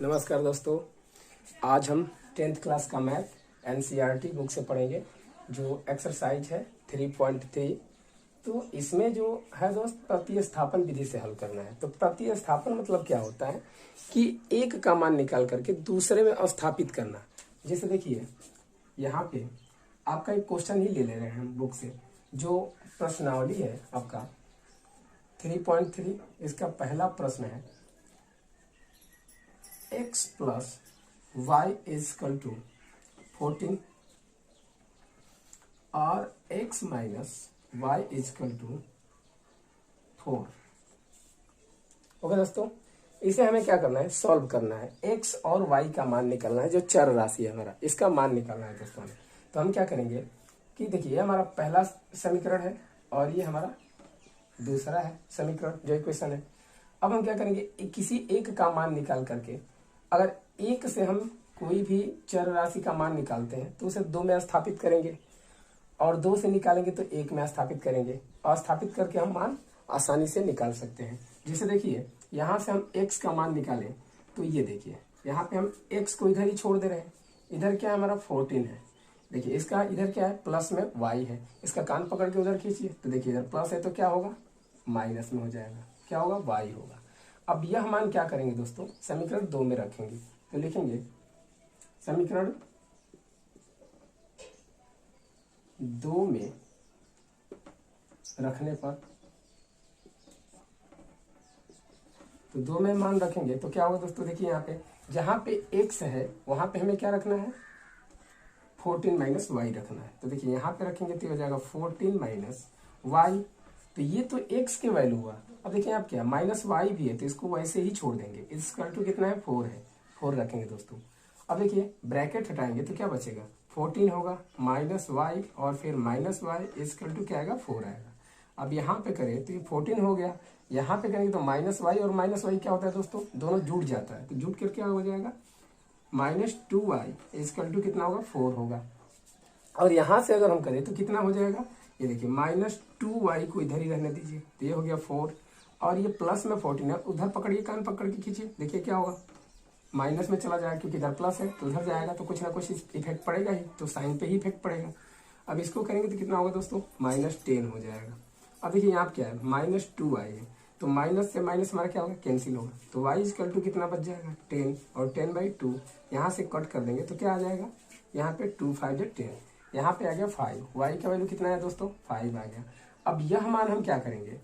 नमस्कार दोस्तों, आज हम 10th क्लास का मैथ एनसीईआरटी बुक से पढ़ेंगे जो एक्सरसाइज है 3.3। तो इसमें जो है दोस्त प्रतिस्थापन विधि से हल करना है। तो प्रतिस्थापन मतलब क्या होता है कि एक का मान निकाल करके दूसरे में अस्थापित करना। जैसे देखिए यहाँ पे आपका एक क्वेश्चन ही ले रहे हैं हम बुक से, जो प्रश्नावली है आपका 3.3। इसका पहला प्रश्न है x प्लस वाई इजकल टू 14 और x माइनस वाई इजकल टू 4। ओके दोस्तों, इसे हमें क्या करना है, सॉल्व करना है। x और y का मान निकालना है, जो चर राशि है हमारा, इसका मान निकालना है दोस्तों हमें। तो हम क्या करेंगे कि देखिए ये हमारा पहला समीकरण है और ये हमारा दूसरा है समीकरण, जो इक्वेशन है। अब हम क्या करेंगे, किसी एक का मान निकाल करके, अगर एक से हम कोई भी चर राशि का मान निकालते हैं तो उसे दो में स्थापित करेंगे, और दो से निकालेंगे तो एक में स्थापित करेंगे, और स्थापित करके हम मान आसानी से निकाल सकते हैं। जैसे देखिए यहाँ से हम x का मान निकालें तो ये देखिए यहाँ पे हम x को इधर ही छोड़ दे रहे हैं। इधर क्या है हमारा 14 है। देखिए इसका इधर क्या है, प्लस में y है। इसका कान पकड़ के उधर खींचिए तो देखिए इधर प्लस है तो क्या होगा, माइनस में हो जाएगा, क्या होगा, y होगा। अब यह मान क्या करेंगे दोस्तों, समीकरण 2 में रखेंगे। तो लिखेंगे समीकरण 2 में रखने पर, तो 2 में मान रखेंगे तो क्या होगा दोस्तों, देखिए यहाँ पे जहां पे x है वहां पे हमें क्या रखना है, 14 माइनस वाई रखना है। तो देखिए यहाँ पे रखेंगे तो हो जाएगा 14 माइनस वाई। तो ये तो x के वैल्यू हुआ। अब देखिए आप क्या, माइनस वाई भी है तो इसको वैसे ही छोड़ देंगे। इसका टू कितना है, 4 है, 4 रखेंगे दोस्तों। अब देखिए ब्रैकेट हटाएंगे तो क्या बचेगा, 14 होगा माइनस वाई और फिर माइनस वाई इसकल टू क्या आएगा, 4 आएगा। अब यहाँ पे करें तो ये 14 हो गया, यहाँ पे करेंगे तो माइनस वाई और माइनस वाई क्या होता है दोस्तों, दोनों जुड़ जाता है। तो जुड़ कर क्या हो जाएगा, माइनस 2y इसकल टू कितना होगा, 4 होगा। और यहाँ से अगर हम करें तो कितना हो जाएगा, ये देखिए माइनस 2y को इधर ही रहने दीजिए तो ये हो गया 4, और ये प्लस में 14 है, उधर पकड़िए, कान पकड़ के खींचिए, देखिए क्या होगा, माइनस में चला जाएगा क्योंकि इधर प्लस है तो उधर जाएगा तो कुछ ना कुछ इफेक्ट पड़ेगा ही, तो साइन पे ही इफेक्ट पड़ेगा। अब इसको करेंगे तो कितना होगा दोस्तों, माइनस 10 हो जाएगा। अब देखिए यहाँ क्या है, माइनस 2y है तो माइनस से माइनस हमारा क्या होगा, कैंसिल होगा। तो y इक्वल टू कितना बच जाएगा, 10, और 10/2 यहाँ से कट कर देंगे तो क्या आ जाएगा, यहाँ पे 2 5 10, यहाँ पे आ गया 5। y का वैल्यू कितना है दोस्तों, 5 आ गया। अब यह मान हम क्या करेंगे,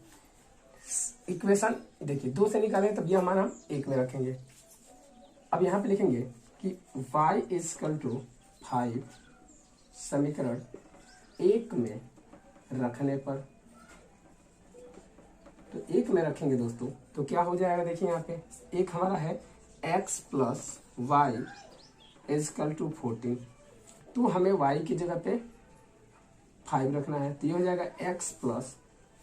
इक्वेशन देखिए 2 से निकालें तब यह मान हम 1 में रखेंगे। अब यहाँ पे लिखेंगे कि y इक्वल टू 5 समीकरण 1 में रखने पर, तो 1 में रखेंगे दोस्तों तो क्या हो जाएगा, देखिए यहाँ पे एक हमारा है x प्लस वाई इजकल टू 14, तो हमें y की जगह पे 5 रखना है। तो ये हो जाएगा x प्लस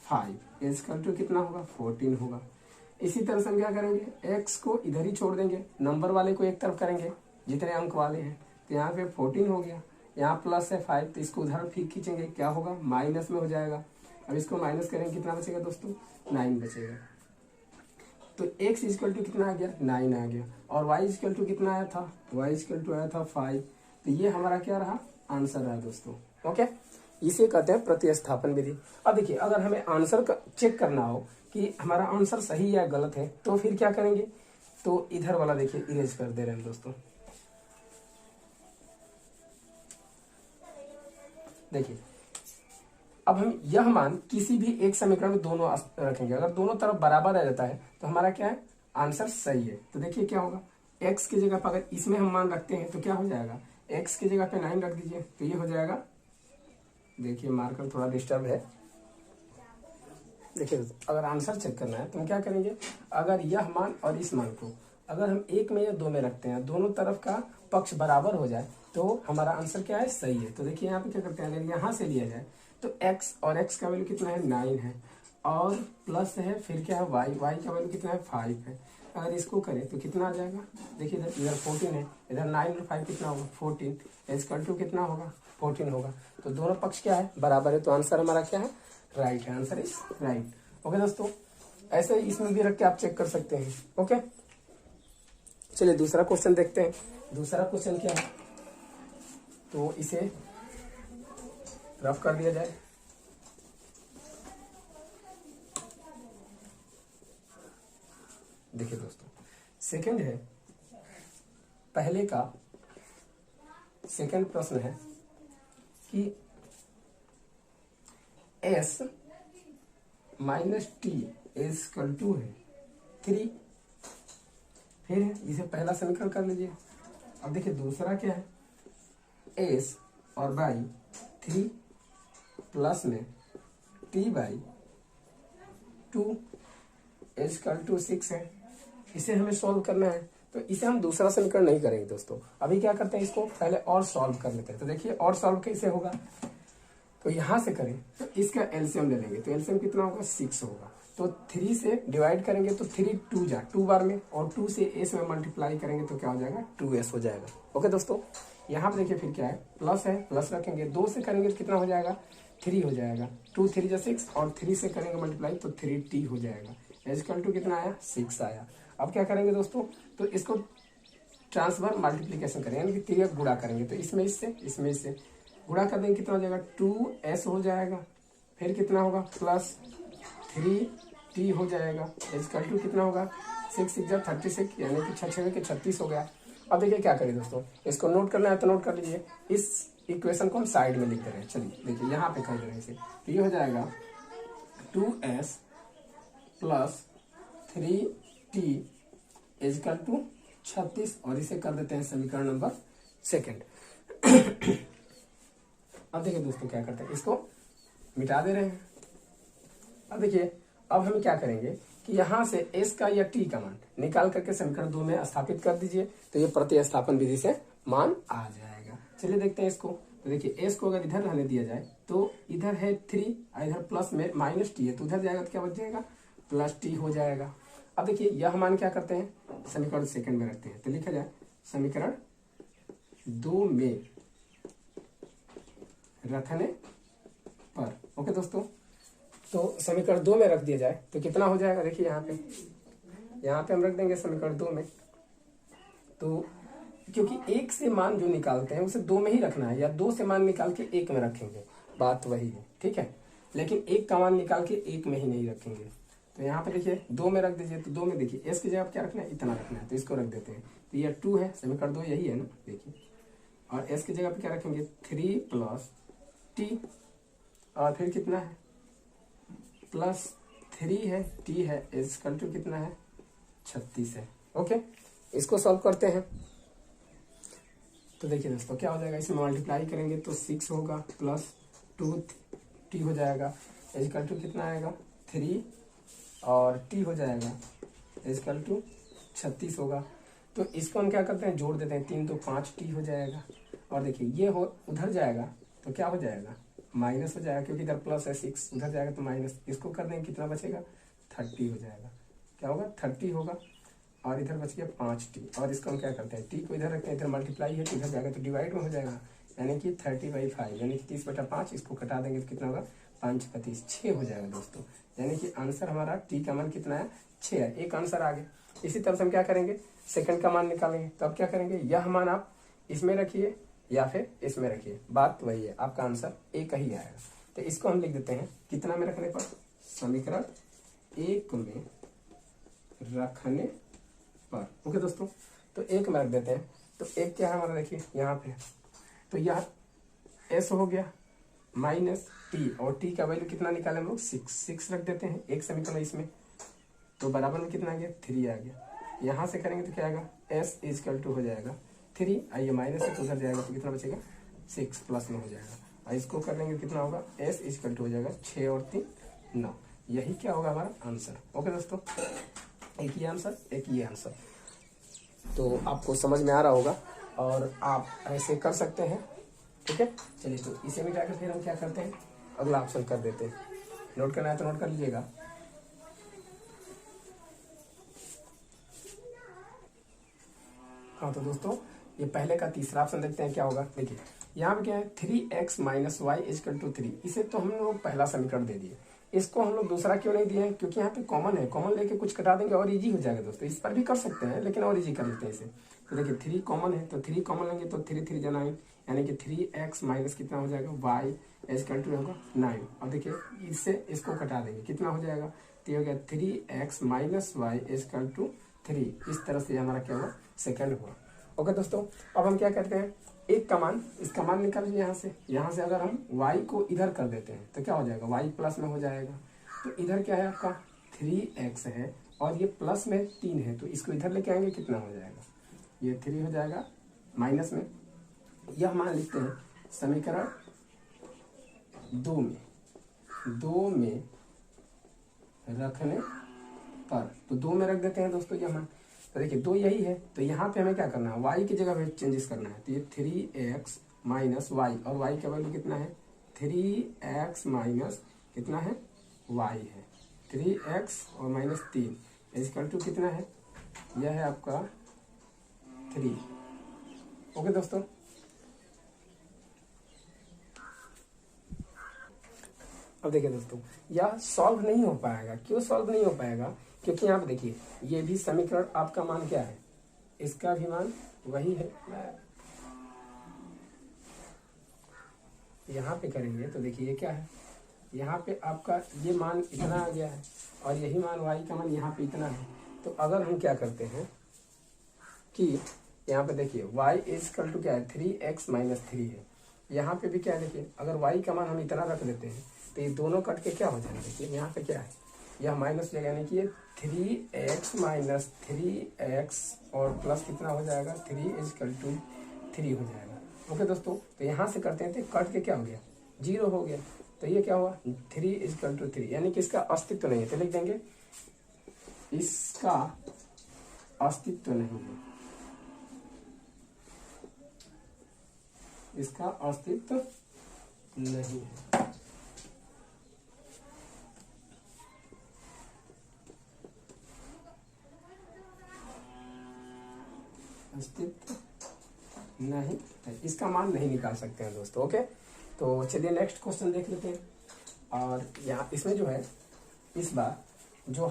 5 इजकल टू कितना होगा, 14 होगा। इसी तरह से हम क्या करेंगे, x को इधर ही छोड़ देंगे, नंबर वाले को एक तरफ करेंगे जितने अंक वाले हैं। तो यहाँ पे 14 हो गया, यहाँ प्लस है 5 तो इसको उधर फिर खींचेंगे, क्या होगा, माइनस में हो जाएगा। अब इसको माइनस करेंगे कितना बचेगा दोस्तों, 9 बचेगा। तो x इक्वल टू कितना आ गया, 9 आ गया, और y इक्वल टू कितना आया था, y इक्वल टू आया था 5। तो ये हमारा क्या रहा, आंसर रहा दोस्तों। ओके, इसे कहते हैं प्रतिस्थापन विधि। अब देखिए अगर हमें आंसर का चेक करना हो कि हमारा आंसर सही या गलत है तो फिर क्या करेंगे, तो इधर वाला देखिए इरेज कर दे रहे हैं दोस्तों। देखिए अब हम यह मान किसी भी एक समीकरण में दोनों रखेंगे, अगर दोनों तरफ बराबर आ जाता है तो हमारा क्या है, आंसर सही है। तो देखिए क्या होगा, x की जगह पर अगर इसमें हम मान रखते हैं तो क्या हो जाएगा, x की जगह पे 9 रख दीजिए तो ये हो जाएगा, देखिए मार्कर थोड़ा डिस्टर्ब है। देखिए अगर आंसर चेक करना है तो हम क्या करेंगे, अगर यह मान और इस मान को अगर हम 1 में या 2 में रखते हैं, दोनों तरफ का पक्ष बराबर हो जाए तो हमारा आंसर क्या है, सही है। तो देखिए यहाँ पे क्या करते हैं, अगर यहाँ से लिया जाए तो x, और x का वैल्यू कितना है, 9 है, और प्लस है फिर क्या है y का वैल्यू कितना है, 5 है। अगर इसको करें तो कितना आ जाएगा, देखिए इधर 14 है, इधर 9 और 5 कितना होगा, 14, इक्वल टू कितना होगा, 14 होगा। तो दोनों पक्ष क्या है, बराबर है, तो आंसर हमारा क्या है, राइट है, आंसर इज राइट। ओके दोस्तों, ऐसे इसमें भी रख के आप चेक कर सकते हैं। ओके। चलिए दूसरा क्वेश्चन देखते हैं। दूसरा क्वेश्चन क्या है, तो इसे रफ कर दिया जाए। देखिए दोस्तों, सेकंड है, पहले का सेकंड प्रश्न है कि s minus T equal to है 3। फिर इसे पहला समीकरण कर लीजिए। अब देखिए दूसरा क्या है, s और बाई 3 प्लस में t बाई 2 इक्वल टू 6 है। इसे हमें सॉल्व करना है, तो इसे हम दूसरा समीकरण नहीं करेंगे दोस्तों। अभी क्या करते हैं, इसको पहले और सॉल्व कर लेते हैं। तो देखिए और सॉल्व कैसे होगा, तो यहां से करें तो इसका एलसीएम ले लेंगे। तो एलसीएम कितना होगा, 6 होगा। तो 3 से डिवाइड करेंगे तो 3 2 बार में, और 2 से एस में मल्टीप्लाई करेंगे तो क्या हो जाएगा, 2s हो जाएगा। ओके दोस्तों, यहाँ पे देखिए फिर क्या है, प्लस है, प्लस रखेंगे, 2 से करेंगे तो कितना हो जाएगा, 3 हो जाएगा। 2 3 जा 6, और 3 से करेंगे मल्टीप्लाई तो 3t हो जाएगा। इक्वल टू कितना आया, 6 आया। अब क्या करेंगे दोस्तों, तो इसको ट्रांसफर मल्टीप्लीकेशन करेंगे, यानी कि 3 गुणा करेंगे। तो इसमें इससे गुणा कर देंगे, कितना हो जाएगा, 2s हो जाएगा। फिर कितना होगा, प्लस 3t हो जाएगा। इक्वल टू कितना होगा, 6 6 जा 36, यानी कि 6 के 36 हो गया। अब देखिए क्या करें दोस्तों, इसको नोट करना है तो नोट कर लीजिए। इस इक्वेशन को हम साइड में लिख दे रहे हैं। चलिए देखिए यहाँ पे कर दे रहे हैं इसे, तो ये हो जाएगा 2s plus 3t equal to 36, और इसे कर देते हैं समीकरण नंबर सेकंड। अब देखिए दोस्तों क्या करते हैं, इसको मिटा दे रहे हैं। अब देखिए, अब हम क्या करेंगे कि यहां से s का या t का मान निकाल करके समीकरण 2 में स्थापित कर दीजिए, तो ये प्रतिस्थापन विधि से मान आ जाएगा। चलिए देखते हैं इसको। तो देखिए s को अगर इधर रहने दिया जाए तो इधर है 3, इधर प्लस में माइनस t है, तो उधर जाएगा तो क्या बच जाएगा, प्लस t हो जाएगा। अब देखिए यह मान क्या करते हैं, समीकरण सेकंड में रखते हैं। तो लिखा जाए समीकरण 2 में रखने पर। ओके दोस्तों, तो समीकरण 2 में रख दिया जाए तो कितना हो जाएगा, देखिए यहाँ पे हम रख देंगे समीकरण 2 में। तो क्योंकि 1 से मान जो निकालते हैं उसे 2 में ही रखना है, या 2 से मान निकाल के 1 में रखेंगे, बात वही है, ठीक है। लेकिन 1 का मान निकाल के 1 में ही नहीं रखेंगे। तो यहाँ पे देखिए 2 में रख दीजिए। तो 2 में देखिए s की जगह क्या रखना है, इतना रखना है, तो इसको रख देते हैं। तो ये 2 है, समीकरण 2 यही है ना, देखिए। और s की जगह पे क्या रखेंगे, 3 प्लस t, और फिर कितना है, प्लस 3 है, t है, इक्वल टू कितना है, 36 है। ओके, इसको सॉल्व करते हैं। तो देखिए दोस्तों क्या हो जाएगा, इसमें मल्टीप्लाई करेंगे तो 6 होगा, प्लस 2t हो जाएगा, इक्वल टू कितना आएगा, 3, और t हो जाएगा इक्वल टू 36 होगा। तो इसको हम क्या करते हैं, जोड़ देते हैं, 3 तो 5t हो जाएगा। और देखिए ये हो उधर जाएगा तो क्या हो जाएगा, माइनस हो जाएगा, क्योंकि इधर प्लस है 6, उधर जाएगा तो माइनस। इसको कर देंगे, कितना बचेगा, 30 हो जाएगा। क्या होगा, 30 होगा, और इधर बच गया 5t। और इसको हम क्या करते हैं, t को इधर रखते हैं, इधर मल्टीप्लाई है, इधर जाएगा तो डिवाइड में हो जाएगा, यानी कि 30/5, यानी कि 30/5। इसको कटा देंगे तो कितना होगा, 5 का 30, 6 हो जाएगा दोस्तों। यानी कि आंसर हमारा t का मान कितना है, 6 है। एक आंसर आ गया। इसी तरह से हम क्या करेंगे, सेकंड का मान निकालेंगे। तो अब क्या करेंगे, यह मान आप इसमें रखिए या फिर इसमें रखिए, बात वही है, आपका आंसर एक ही आएगा। तो इसको हम लिख देते हैं, कितना में रखने पर, समीकरण 1 में रखने पर। ओके दोस्तों, तो 1 में रख देते हैं। तो 1 क्या है हमारा, देखिए यहाँ पे, तो यह s हो गया माइनस t, और t का वैल्यू कितना निकाले हम लोग, 6 रख देते हैं। एक समीकरण इसमें, तो बराबर में कितना आ गया, 3 आ गया। यहाँ से करेंगे तो क्या आएगा, s इक्वल टू हो जाएगा 3, आइए माइनस से तो उधर जाएगा तो कितना बचेगा, 6 प्लस में हो जाएगा। और इसको कर लेंगे कितना होगा, s इक्वल टू हो जाएगा 6 और 3 9। यही क्या होगा हमारा आंसर। ओके दोस्तों, एक ये आंसर, एक ये आंसर। तो आपको समझ में आ रहा होगा और आप ऐसे कर सकते हैं, ठीक है। चलिए, तो इसे मिटा के फिर हम क्या करते हैं, अगला ऑप्शन कर देते हैं। नोट करना है तो नोट कर लीजिएगा। हाँ, तो दोस्तों ये पहले का तीसरा ऑप्शन देखते हैं क्या होगा। देखिए यहाँ पे क्या है, 3x - y = 3। इसे तो हम लोग पहला समीकरण दे दिए। इसको हम लोग दूसरा क्यों नहीं दिए हैं, क्योंकि यहाँ पे कॉमन है, कॉमन लेके कुछ कटा देंगे और इजी हो जाएगा दोस्तों। इस पर भी कर सकते हैं लेकिन और इजी कर लेते हैं इसे। तो देखिए 3 कॉमन है तो 3 कॉमन लेंगे तो 3 3 9, यानी कि 3x माइनस कितना हो जाएगा y इक्वल टू होगा 9। अब देखिए इससे इसको कटा देंगे, कितना हो जाएगा, तो ये हो गया 3x minus Y equal to 3। इस तरह से हमारा क्या हुआ, सेकंड हुआ। ओके दोस्तों, अब हम क्या करते हैं, एक का मान, इसका मान निकाल लीजिए यहाँ से अगर हम y को इधर कर देते हैं तो क्या हो जाएगा, y प्लस में हो जाएगा। तो इधर क्या है आपका 3x है और ये प्लस में 3 है, तो इसको इधर लेके आएंगे कितना हो जाएगा, ये 3 हो जाएगा माइनस में। यह मान लिखते हैं समीकरण 2 में रखने पर, तो 2 में रख देते हैं दोस्तों यह मान। तो देखिए 2 यही है, तो यहाँ पे हमें क्या करना है, y की जगह पे चेंजेस करना है। तो ये 3x माइनस वाई, और y का वैल्यू कितना है, 3x माइनस कितना है, y है 3x और माइनस 3 इक्वल टू कितना है, यह है आपका 3। ओके दोस्तों, अब देखिए दोस्तों यह सॉल्व नहीं हो पाएगा। क्यों सॉल्व नहीं हो पाएगा, क्योंकि यहाँ पे देखिए ये भी समीकरण आपका मान क्या है, इसका भी मान वही है। यहाँ पे करेंगे तो देखिए ये क्या है, यहाँ पे आपका ये मान इतना आ गया है और यही मान y का मान यहाँ पे इतना है। तो अगर हम क्या करते हैं कि यहाँ पे देखिए y इक्वल टू क्या है, 3x माइनस 3 है। यहाँ पे भी क्या है, देखिए अगर y का मान हम इतना रख देते हैं तो ये दोनों कट के क्या हो जाएगा, देखिए यहाँ पे क्या है, यह माइनस हो जाएगा, यानी कि ये 3x माइनस 3x और प्लस कितना हो जाएगा, 3 इक्वल टू 3 हो जाएगा। ओके दोस्तों, तो यहाँ से करते हैं तो कट के क्या हो गया, 0 हो गया। तो ये क्या हुआ, 3 इक्वल टू 3, यानी कि इसका अस्तित्व नहीं है। तो लिख देंगे इसका अस्तित्व नहीं है, इसका अस्तित्व नहीं है। अस्तित्व नहीं है, इसका मान नहीं निकाल सकते हैं दोस्तों। ओके, तो चलिए नेक्स्ट क्वेश्चन देख लेते हैं। और यहाँ इसमें जो है, इस बार जो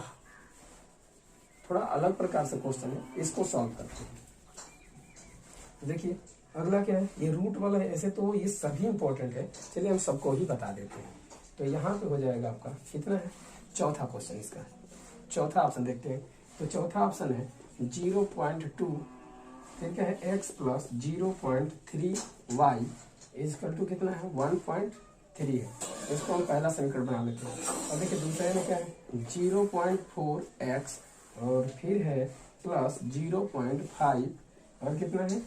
थोड़ा अलग प्रकार से क्वेश्चन है, इसको सॉल्व करते हैं। देखिए अगला क्या है, ये रूट वाला है। ऐसे तो ये सभी इंपॉर्टेंट है, चलिए हम सबको ही बता देते हैं। तो यहाँ पे हो जाएगा आपका कितना है, चौथा क्वेश्चन इसका, चौथा ऑप्शन देखते हैं। तो चौथा ऑप्शन है 0.2, फिर क्या है x plus 0.3y equal to कितना है, 1.3 है। इसको हम पहला समीकरण बना लेते हैं। और देखिए दूसरे में क्या है, 0.4x और फिर है प्लस 0.5 और कितना है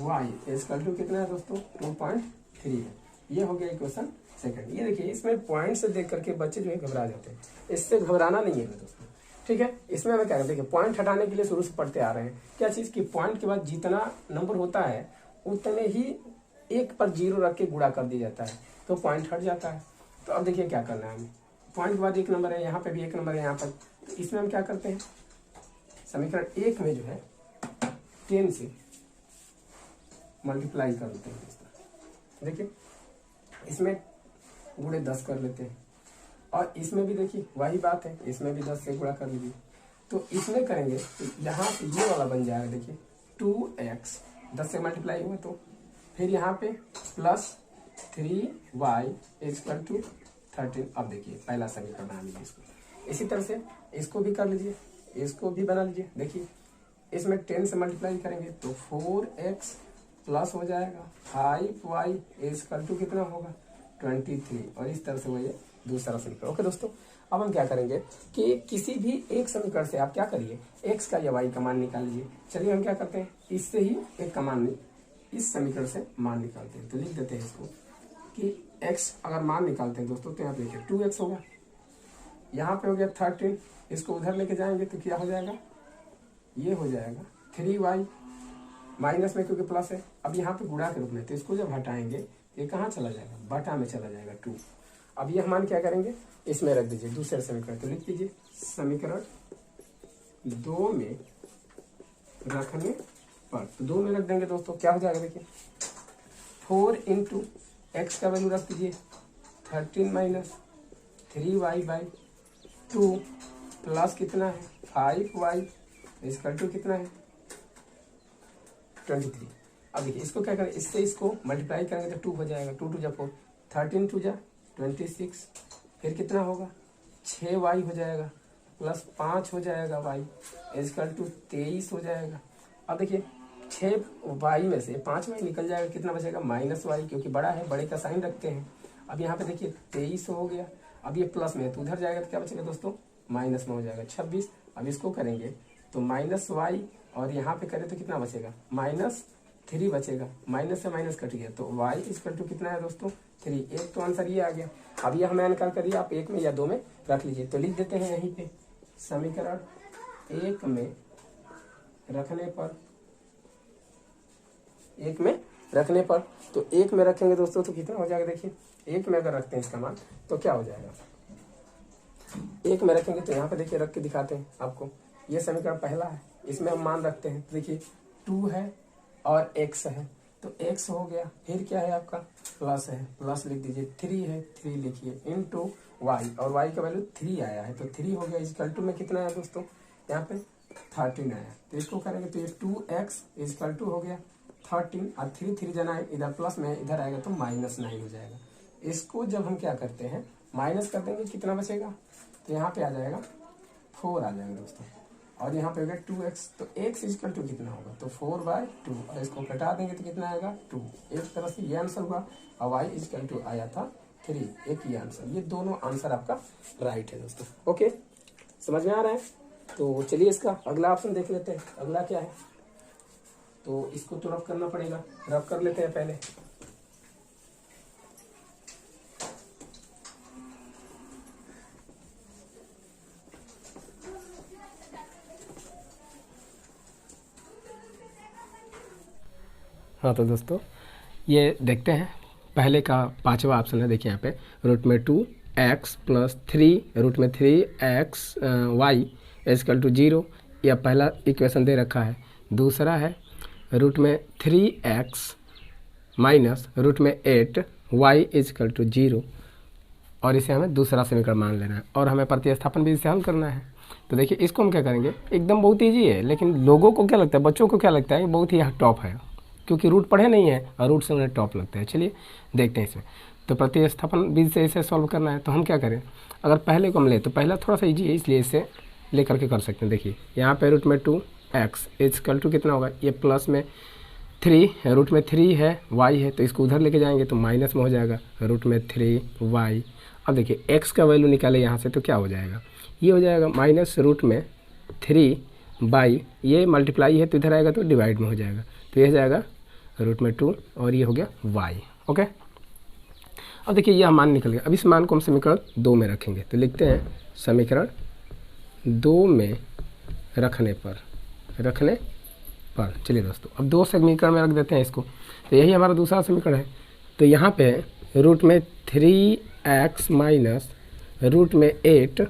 y इक्वल टू कितना है दोस्तों, 2.3 है। ये हो गया इक्वेशन सेकंड। ये देखिए इसमें पॉइंट से देख करके बच्चे जो है घबरा जाते हैं, इससे घबराना नहीं है दोस्तों, ठीक है। इसमें हमें क्या करते हैं, पॉइंट हटाने के लिए शुरू से पढ़ते आ रहे हैं। क्या चीज की पॉइंट के बाद जितना नंबर होता है उतने ही एक पर 0 रख के गुणा कर दिया जाता है, तो पॉइंट हट जाता है। तो अब देखिए क्या करना है हमें, पॉइंट के बाद 1 नंबर है, यहाँ पे भी 1 नंबर है यहाँ पर। तो इसमें हम क्या करते हैं, समीकरण 1 में जो है 10 से मल्टीप्लाई कर देते हैं दोस्तों। देखिए इसमें गुणे 10 कर लेते हैं, और इसमें भी देखिए वही बात है, इसमें भी 10 से गुणा कर लीजिए। तो इसमें करेंगे तो यहाँ पे ये वाला बन जाएगा, देखिए 2x 10 से मल्टीप्लाई हुआ, तो फिर यहाँ पे प्लस 3y इक्वल टू 13। अब देखिए पहला समीकरण बना लीजिए इसको। इसी तरह से इसको भी कर लीजिए, इसको भी बना लीजिए। देखिए इसमें 10 से मल्टीप्लाई करेंगे तो 4x प्लस हो जाएगा 5y इक्वल टू कितना होगा, 23। और इस तरह से वही दूसरा समीकरण। ओके दोस्तों, अब हम क्या करेंगे कि किसी भी एक समीकरण से आप क्या करिए, x का या y का मान निकाल लीजिए। चलिए हम क्या करते हैं, इससे ही एक का मान, इस समीकरण से मान निकालते हैं। तो लिख देते हैं इसको कि x अगर मान निकालते हैं दोस्तों, तो यहाँ पे देखिए 2x होगा, यहाँ पे हो गया 13, इसको उधर लेके जाएंगे तो क्या हो जाएगा, ये हो जाएगा 3y माइनस में, क्योंकि प्लस है। अब यहाँ पे गुणा के रूप में, तो इसको जब हटाएंगे ये कहाँ चला जाएगा, बटा में चला जाएगा 2। अब ये मान क्या करेंगे, इसमें रख दीजिए दूसरे समीकरण। तो लिख दीजिए समीकरण 2 में रखने पर, तो 2 में रख देंगे दोस्तों, क्या हो जाएगा देखिए 4 इंटू एक्स का वैल्यू रख दीजिए 13 माइनस 3y/2 प्लस कितना है 5y इक्वल टू कितना है 23। अब देखिए इसको क्या करें, इससे इसको मल्टीप्लाई करेंगे तो 2 हो जाएगा, 2 2 4, 13 2 26, फिर कितना होगा 6y हो जाएगा प्लस 5 हो जाएगा y इक्वल टू 23 हो जाएगा। अब देखिए 6y में से 5y निकल जाएगा, कितना बचेगा -y, क्योंकि बड़ा है बड़े का साइन रखते हैं। अब यहाँ पे देखिए 23 हो गया, अब ये प्लस में है तो उधर जाएगा तो क्या बचेगा दोस्तों माइनस में हो जाएगा 26। अब इसको करेंगे तो -y और यहाँ पे करें तो कितना बचेगा -3 बचेगा, माइनस से माइनस कट गया तो y इक्वल टू कितना है दोस्तों 3। एक तो आंसर ये आ गया। अब ये हमें निकाल करिए, आप 1 में या 2 में रख लीजिए। तो लिख देते हैं यहीं पे समीकरण 1 में रखने पर, तो 1 में रखेंगे दोस्तों तो कितना हो जाएगा, देखिए 1 में अगर रखते हैं इसका मान तो क्या हो जाएगा, 1 में रखेंगे तो यहाँ पे देखिए रख के दिखाते हैं आपको। ये समीकरण पहला है, इसमें हम मान रखते हैं तो देखिए 2 है और x है, तो x हो गया, फिर क्या है आपका प्लस है, प्लस लिख दीजिए, 3 है 3 लिखिए इनटू y, और y का वैल्यू 3 आया है तो 3 हो गया इक्वल टू में कितना है दोस्तों यहाँ पे 13 आया। तो इसको करेंगे तो ये 2x इक्वल टू हो गया 13 और 3 जना इधर प्लस में इधर आएगा तो -9 हो जाएगा। इसको जब हम क्या करते हैं माइनस कर देंगे कितना बचेगा, तो यहाँ पे आ जाएगा 4 आ जाएगा दोस्तों, और यहाँ पे हो गया 2x, तो x इक्वल टू कितना होगा तो 4/2, और इसको घटा देंगे तो कितना आएगा 2। एक तरह से ये आंसर हुआ, और y इक्वल टू आया था 3, एक ही आंसर। ये दोनों आंसर आपका राइट है दोस्तों। ओके, समझ में आ रहा है। तो चलिए इसका अगला ऑप्शन देख लेते हैं, अगला क्या है। तो इसको तो रफ करना पड़ेगा, रफ कर लेते हैं पहले। हाँ तो दोस्तों ये देखते हैं, पहले का 5वां ऑप्शन है, देखिए यहाँ पे √2x + 3 √3x y equal to 0, यह पहला इक्वेशन दे रखा है। दूसरा है √3x - √8 y इक्वल टू 0, और इसे हमें दूसरा समीकरण मान लेना है, और हमें प्रतिस्थापन भी इसे हल करना है। तो देखिए इसको हम क्या करेंगे, एकदम बहुत ईजी है, लेकिन लोगों को क्या लगता है, बच्चों को क्या लगता है कि बहुत ही टॉप है, क्योंकि रूट पढ़े नहीं है और रूट से उन्हें टॉप लगता है। चलिए देखते हैं इसमें। तो प्रतिस्थापन बीज से इसे सॉल्व करना है, तो हम क्या करें, अगर पहले को हम ले तो पहला थोड़ा सा इजी है, इसलिए इसे ले करके कर सकते हैं। देखिए यहाँ पे √2x इक्वल टू कितना होगा, ये प्लस में 3 √3 है y है, तो इसको उधर लेके जाएंगे तो माइनस में हो जाएगा √3y। अब देखिए x का वैल्यू निकाले यहाँ से तो क्या हो जाएगा, ये हो जाएगा -√3/, ये मल्टीप्लाई है तो इधर आएगा तो डिवाइड में हो जाएगा, तो ये हो जाएगा √2 और ये हो गया y। ओके, अब देखिए यह मान निकल गया। अब इस मान को हम समीकरण 2 में रखेंगे, तो लिखते हैं समीकरण 2 में रखने पर। चलिए दोस्तों अब 2 समीकरण में रख देते हैं इसको, तो यही हमारा दूसरा समीकरण है। तो यहाँ पे √3x - √8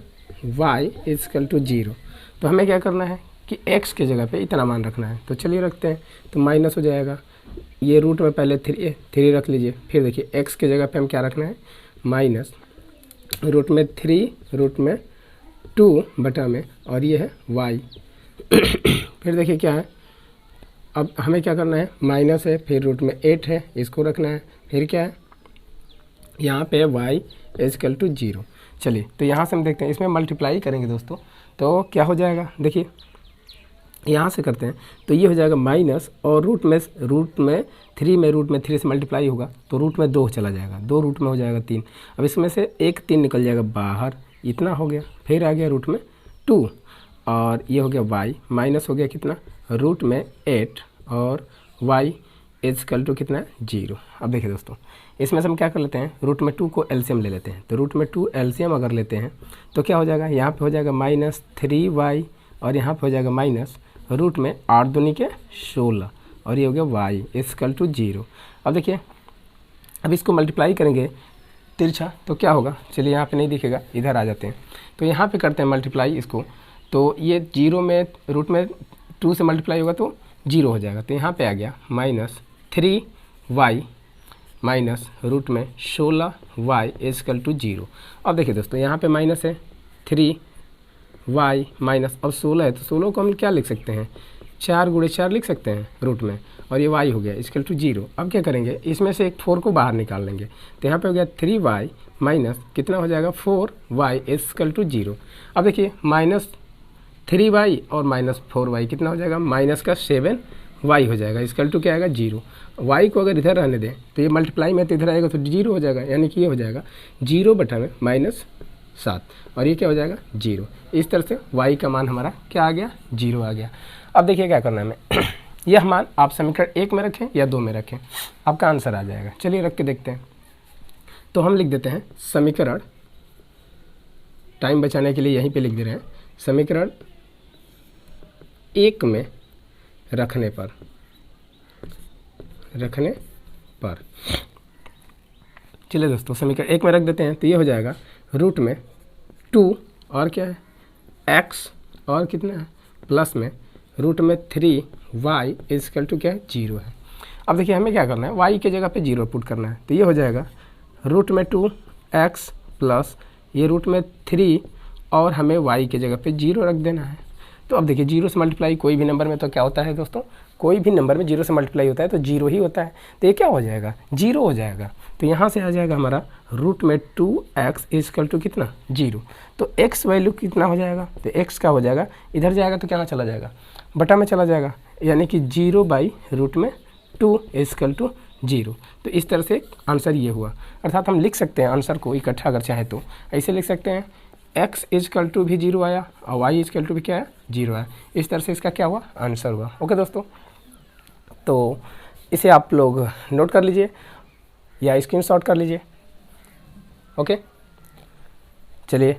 y इक्वल टू 0, तो हमें क्या करना है कि x के जगह पे इतना मान रखना है। तो चलिए रखते हैं, तो माइनस हो जाएगा, ये रूट में पहले 3 रख लीजिए, फिर देखिए x के जगह पे हम क्या रखना है -√3 बटा में, और ये है y। फिर देखिए क्या है, अब हमें क्या करना है, माइनस है, फिर √8 है, इसको रखना है, फिर क्या है यहाँ पे y इक्वल टू 0। चलिए तो यहाँ से हम देखते हैं, इसमें मल्टीप्लाई करेंगे दोस्तों तो क्या हो जाएगा, देखिए यहाँ से करते हैं तो ये हो जाएगा माइनस, और रूट में 3 से मल्टीप्लाई होगा तो रूट में 2 चला जाएगा, 2 रूट में हो जाएगा 3। अब इसमें से एक 3 निकल जाएगा बाहर, इतना हो गया, फिर आ गया √2, और ये हो गया y, माइनस हो गया कितना √8, और y इक्वल टू कितना 0। अब देखिए दोस्तों इसमें से हम क्या कर लेते हैं, √2 को एलसीएम ले लेते हैं। तो √2 एलसीएम अगर लेते हैं तो क्या हो जाएगा, यहाँ पे हो जाएगा -3y, और यहाँ पे हो जाएगा -√8 दूनी के 16, और ये हो गया y इक्वल टू 0। अब देखिए अब इसको मल्टीप्लाई करेंगे तिरछा तो क्या होगा, चलिए यहाँ पे नहीं दिखेगा, इधर आ जाते हैं, तो यहाँ पे करते हैं मल्टीप्लाई इसको, तो ये 0 में √2 से मल्टीप्लाई होगा तो 0 हो जाएगा, तो यहाँ पे आ गया -3y माइनस रूट में 16y इजकल टू 0। अब देखिए दोस्तों यहाँ पे माइनस है 3y माइनस, अब 16 है तो 16 को हम क्या लिख सकते हैं, 4 गुणे 4 लिख सकते हैं रूट में, और ये y हो गया इजकल टू 0। अब क्या करेंगे, इसमें से एक 4 को बाहर निकाल लेंगे, तो यहाँ पे हो गया 3y माइनस कितना हो जाएगा 4y इजकल टू 0। अब देखिए माइनस 3y और माइनस 4y कितना हो जाएगा, माइनस का 7y हो जाएगा इजकल टू क्या आएगा 0। y को अगर इधर रहने दें तो ये मल्टीप्लाई में तो इधर आएगा तो 0 हो जाएगा, यानी कि ये हो जाएगा 0/-7 और ये क्या हो जाएगा 0। इस तरह से y का मान हमारा क्या आ गया, 0 आ गया। अब देखिए क्या करना है हमें यह मान आप समीकरण 1 में रखें या 2 में रखें, आपका आंसर आ जाएगा। चलिए रख के देखते हैं। तो हम लिख देते हैं समीकरण, टाइम बचाने के लिए यहीं पे लिख दे रहे हैं, समीकरण 1 में रखने पर चलिए दोस्तों समीकरण 1 में रख देते हैं, तो ये हो जाएगा रूट में 2 और क्या है x और कितना है प्लस में रूट में 3y इजकल टू क्या है 0 है। अब देखिए हमें क्या करना है, y के जगह पे 0 पुट करना है, तो ये हो जाएगा रूट में 2x प्लस ये रूट में 3 और हमें y के जगह पे 0 रख देना है। तो अब देखिए 0 से मल्टीप्लाई कोई भी नंबर में तो क्या होता है दोस्तों, कोई भी नंबर में 0 से मल्टीप्लाई होता है तो 0 ही होता है, तो ये क्या हो जाएगा 0 हो जाएगा। तो यहाँ से आ जाएगा हमारा रूट में 2x इजकल टू कितना 0। तो x वैल्यू कितना हो जाएगा, तो x का हो जाएगा इधर जाएगा तो क्या चला जाएगा बटा में चला जाएगा, यानी कि 0/√2 इजकल टू 0। तो इस तरह से आंसर ये हुआ, अर्थात हम लिख सकते हैं आंसर को इकट्ठा अगर चाहे तो ऐसे लिख सकते हैं x इजकल टू भी 0 आया और y इजकल टू भी क्या है 0 आया। इस तरह से इसका क्या हुआ आंसर हुआ। ओके दोस्तों, तो इसे आप लोग नोट कर लीजिए या स्क्रीनशॉट कर लीजिए। ओके चलिए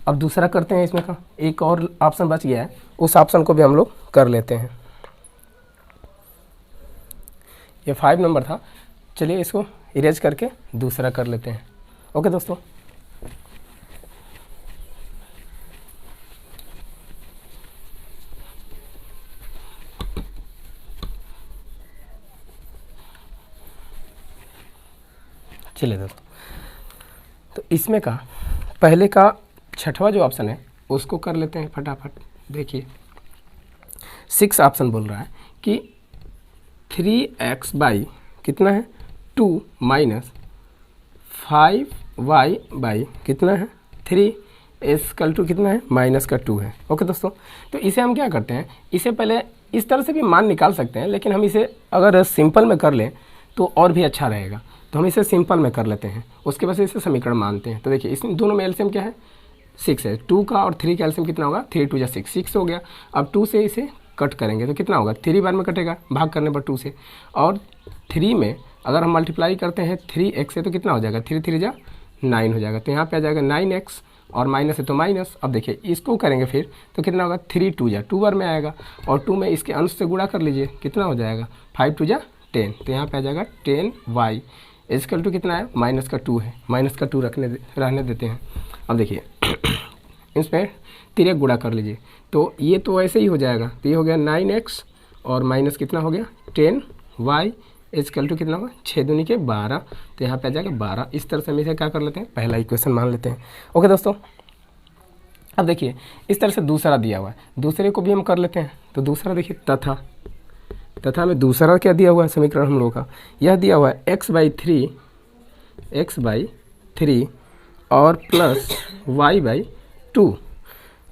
अब दूसरा करते हैं, इसमें का एक और ऑप्शन बच गया है, उस ऑप्शन को भी हम लोग कर लेते हैं। ये 5 नंबर था, चलिए इसको इरेज करके दूसरा कर लेते हैं। ओके दोस्तों, चलिए दोस्तों, तो इसमें का पहले का छठवां जो ऑप्शन है उसको कर लेते हैं फटाफट। देखिए 6 ऑप्शन बोल रहा है कि 3x बाई कितना है 2 माइनस 5y बाई कितना है 3 इजकल टू कितना है माइनस का 2 है। ओके दोस्तों, तो इसे हम क्या करते हैं, इसे पहले इस तरह से भी मान निकाल सकते हैं, लेकिन हम इसे अगर सिंपल में कर लें तो और भी अच्छा रहेगा। तो हम इसे सिंपल में कर लेते हैं, उसके बाद इसे समीकरण मानते हैं। तो देखिए इस दोनों में एलसीएम क्या है 6 है, 2 का और 3 का एलसीएम कितना होगा 3 2 6 6 हो गया। अब 2 से इसे कट करेंगे तो कितना होगा 3 बार में कटेगा भाग करने पर 2 से, और 3 में अगर हम मल्टीप्लाई करते हैं 3x से तो कितना हो जाएगा 3 3 9 हो जाएगा। तो यहाँ पे आ जाएगा 9x और माइनस है तो माइनस। अब देखिए इसको करेंगे फिर तो कितना होगा 3 2 बार में आएगा, और 2 में इसके अंश से गुणा कर लीजिए कितना हो जाएगा 5 2 10। तो यहाँ पे आ जाएगा 10y इजकल टू कितना है माइनस का 2 है, माइनस का 2 रहने देते हैं। अब देखिए इसमें 3 गुणा कर लीजिए तो ये तो ऐसे ही हो जाएगा, तो ये हो गया 9x और माइनस कितना हो गया 10y इजकल टू कितना होगा 6 दूनी के 12। तो यहाँ पे आ जाएगा 12। इस तरह से हम इसे क्या कर लेते हैं पहला इक्वेशन मान लेते हैं। ओके दोस्तों, अब देखिए इस तरह से दूसरा दिया हुआ है, दूसरे को भी हम कर लेते हैं। तो दूसरा देखिए तथा में दूसरा क्या दिया हुआ है समीकरण हम लोगों का, यह दिया हुआ है x/3 और प्लस y/2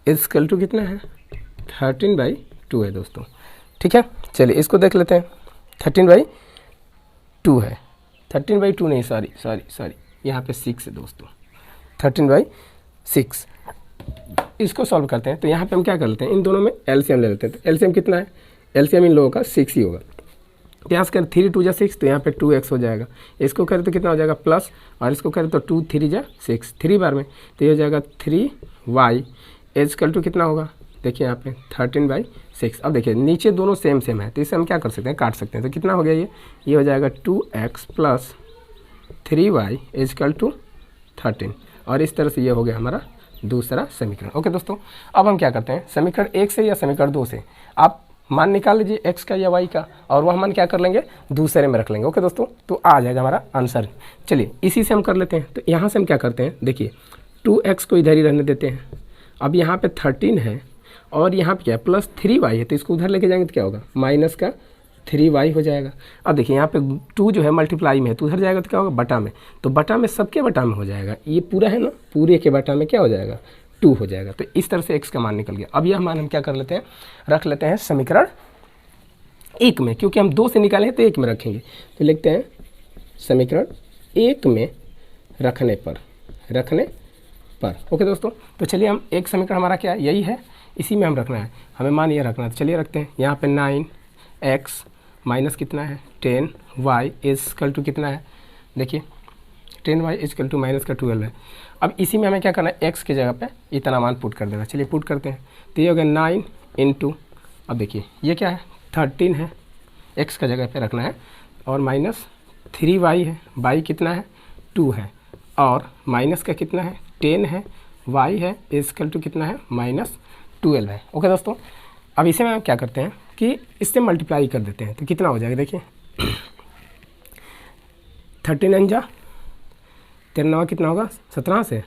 इजकल टू कितना है 13/2 है दोस्तों। ठीक है, चलिए इसको देख लेते हैं। 13/2 है, 13/2 नहीं, सॉरी यहाँ पे 6 है दोस्तों, 13/6। इसको सॉल्व करते हैं तो यहाँ पे हम क्या कर लेते हैं, इन दोनों में एलसीएम ले लेते हैं। तो एलसीएम कितना है, एलसीएम इन लोगों का 6 ही होगा। प्यास करें 3 2 6 तो यहाँ पे 2x हो जाएगा। इसको करें तो कितना हो जाएगा प्लस, और इसको करें तो 2 3 6 3 बार में, तो ये हो जाएगा 3y इजकल टू कितना होगा देखिए यहाँ पे 13/6। अब देखिए नीचे दोनों सेम है, तो इसे हम क्या कर सकते हैं काट सकते हैं। तो कितना हो गया ये हो जाएगा 2x plus 3y is equal to 13, और इस तरह से ये हो गया हमारा दूसरा समीकरण। ओके दोस्तों, अब हम क्या करते हैं समीकरण 1 से या समीकरण 2 से आप मान निकाल लीजिए एक्स का या वाई का, और वह मान क्या कर लेंगे, दूसरे में रख लेंगे। ओके दोस्तों, तो आ जाएगा हमारा आंसर। चलिए इसी से हम कर लेते हैं। तो यहाँ से हम क्या करते हैं, देखिए 2x को इधर ही रहने देते हैं। अब यहाँ पे 13 है और यहाँ पे क्या है प्लस 3y है, तो इसको उधर लेके जाएंगे तो क्या होगा, माइनस का 3y हो जाएगा। अब देखिए यहाँ पे 2 जो है मल्टीप्लाई में है, तो उधर जाएगा तो क्या होगा, बटा में, तो बटा में सबके बटा में हो जाएगा, ये पूरा है ना, पूरे के बटा में क्या हो जाएगा, 2 हो जाएगा। तो इस तरह से x का मान निकल गया। अब यह मान हम क्या कर लेते हैं, रख लेते हैं समीकरण 1 में, क्योंकि हम 2 से निकाले हैं तो 1 में रखेंगे। तो लिखते हैं समीकरण 1 में रखने पर ओके दोस्तों। तो चलिए हम एक समीकरण हमारा क्या है, यही है, इसी में हम रखना है, हमें मान ये रखना है। तो चलिए रखते हैं। यहाँ पे 9x माइनस कितना है 10y इजकल टू कितना है, देखिए 10y इजकल टू माइनस का 12 है। अब इसी में हमें क्या करना है, x की जगह पे इतना मान पुट कर देना। चलिए पुट करते हैं। तो ये हो गया 9 इंटू, अब देखिए ये क्या है 13 है, x का जगह पे रखना है, और माइनस 3y है, y कितना है 2 है, और माइनस का कितना है 10 है, y है इजकल टू कितना है -12 है। ओके दोस्तों, अब इसे में हम क्या करते हैं कि इससे मल्टीप्लाई कर देते हैं। तो कितना हो जाएगा, देखिए 13 जा 13 कितना होगा 17 से,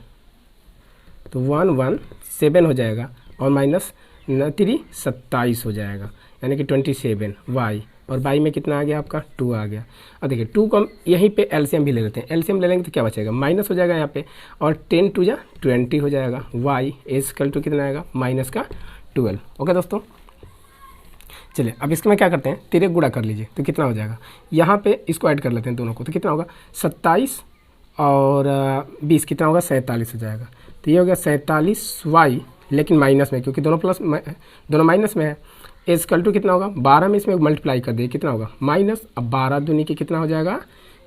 तो 117 हो जाएगा, और माइनस 3 27 हो जाएगा, यानी कि 27 y, और y में कितना आ गया आपका 2 आ गया। अब देखिए 2 को हम यहीं पे एलसीएम भी ले लेते हैं, एलसीएम ले लेंगे तो क्या बचेगा, माइनस हो जाएगा यहाँ पे, और 10 2 जा 20 हो जाएगा, y इजकल टू कितना आएगा माइनस का 12। ओके दोस्तों, चलिए अब इसके में क्या करते हैं, तिरक गुणा कर लीजिए तो कितना हो जाएगा, यहाँ पे इसको ऐड कर लेते हैं दोनों को, तो कितना होगा 27 और 20 कितना होगा 47 हो जाएगा। तो ये हो गया 47y, लेकिन माइनस में, क्योंकि दोनों माइनस में है, इजकल टू कितना होगा 12 में इसमें मल्टीप्लाई कर दिए, कितना होगा माइनस, अब 12 दूनी की कितना हो जाएगा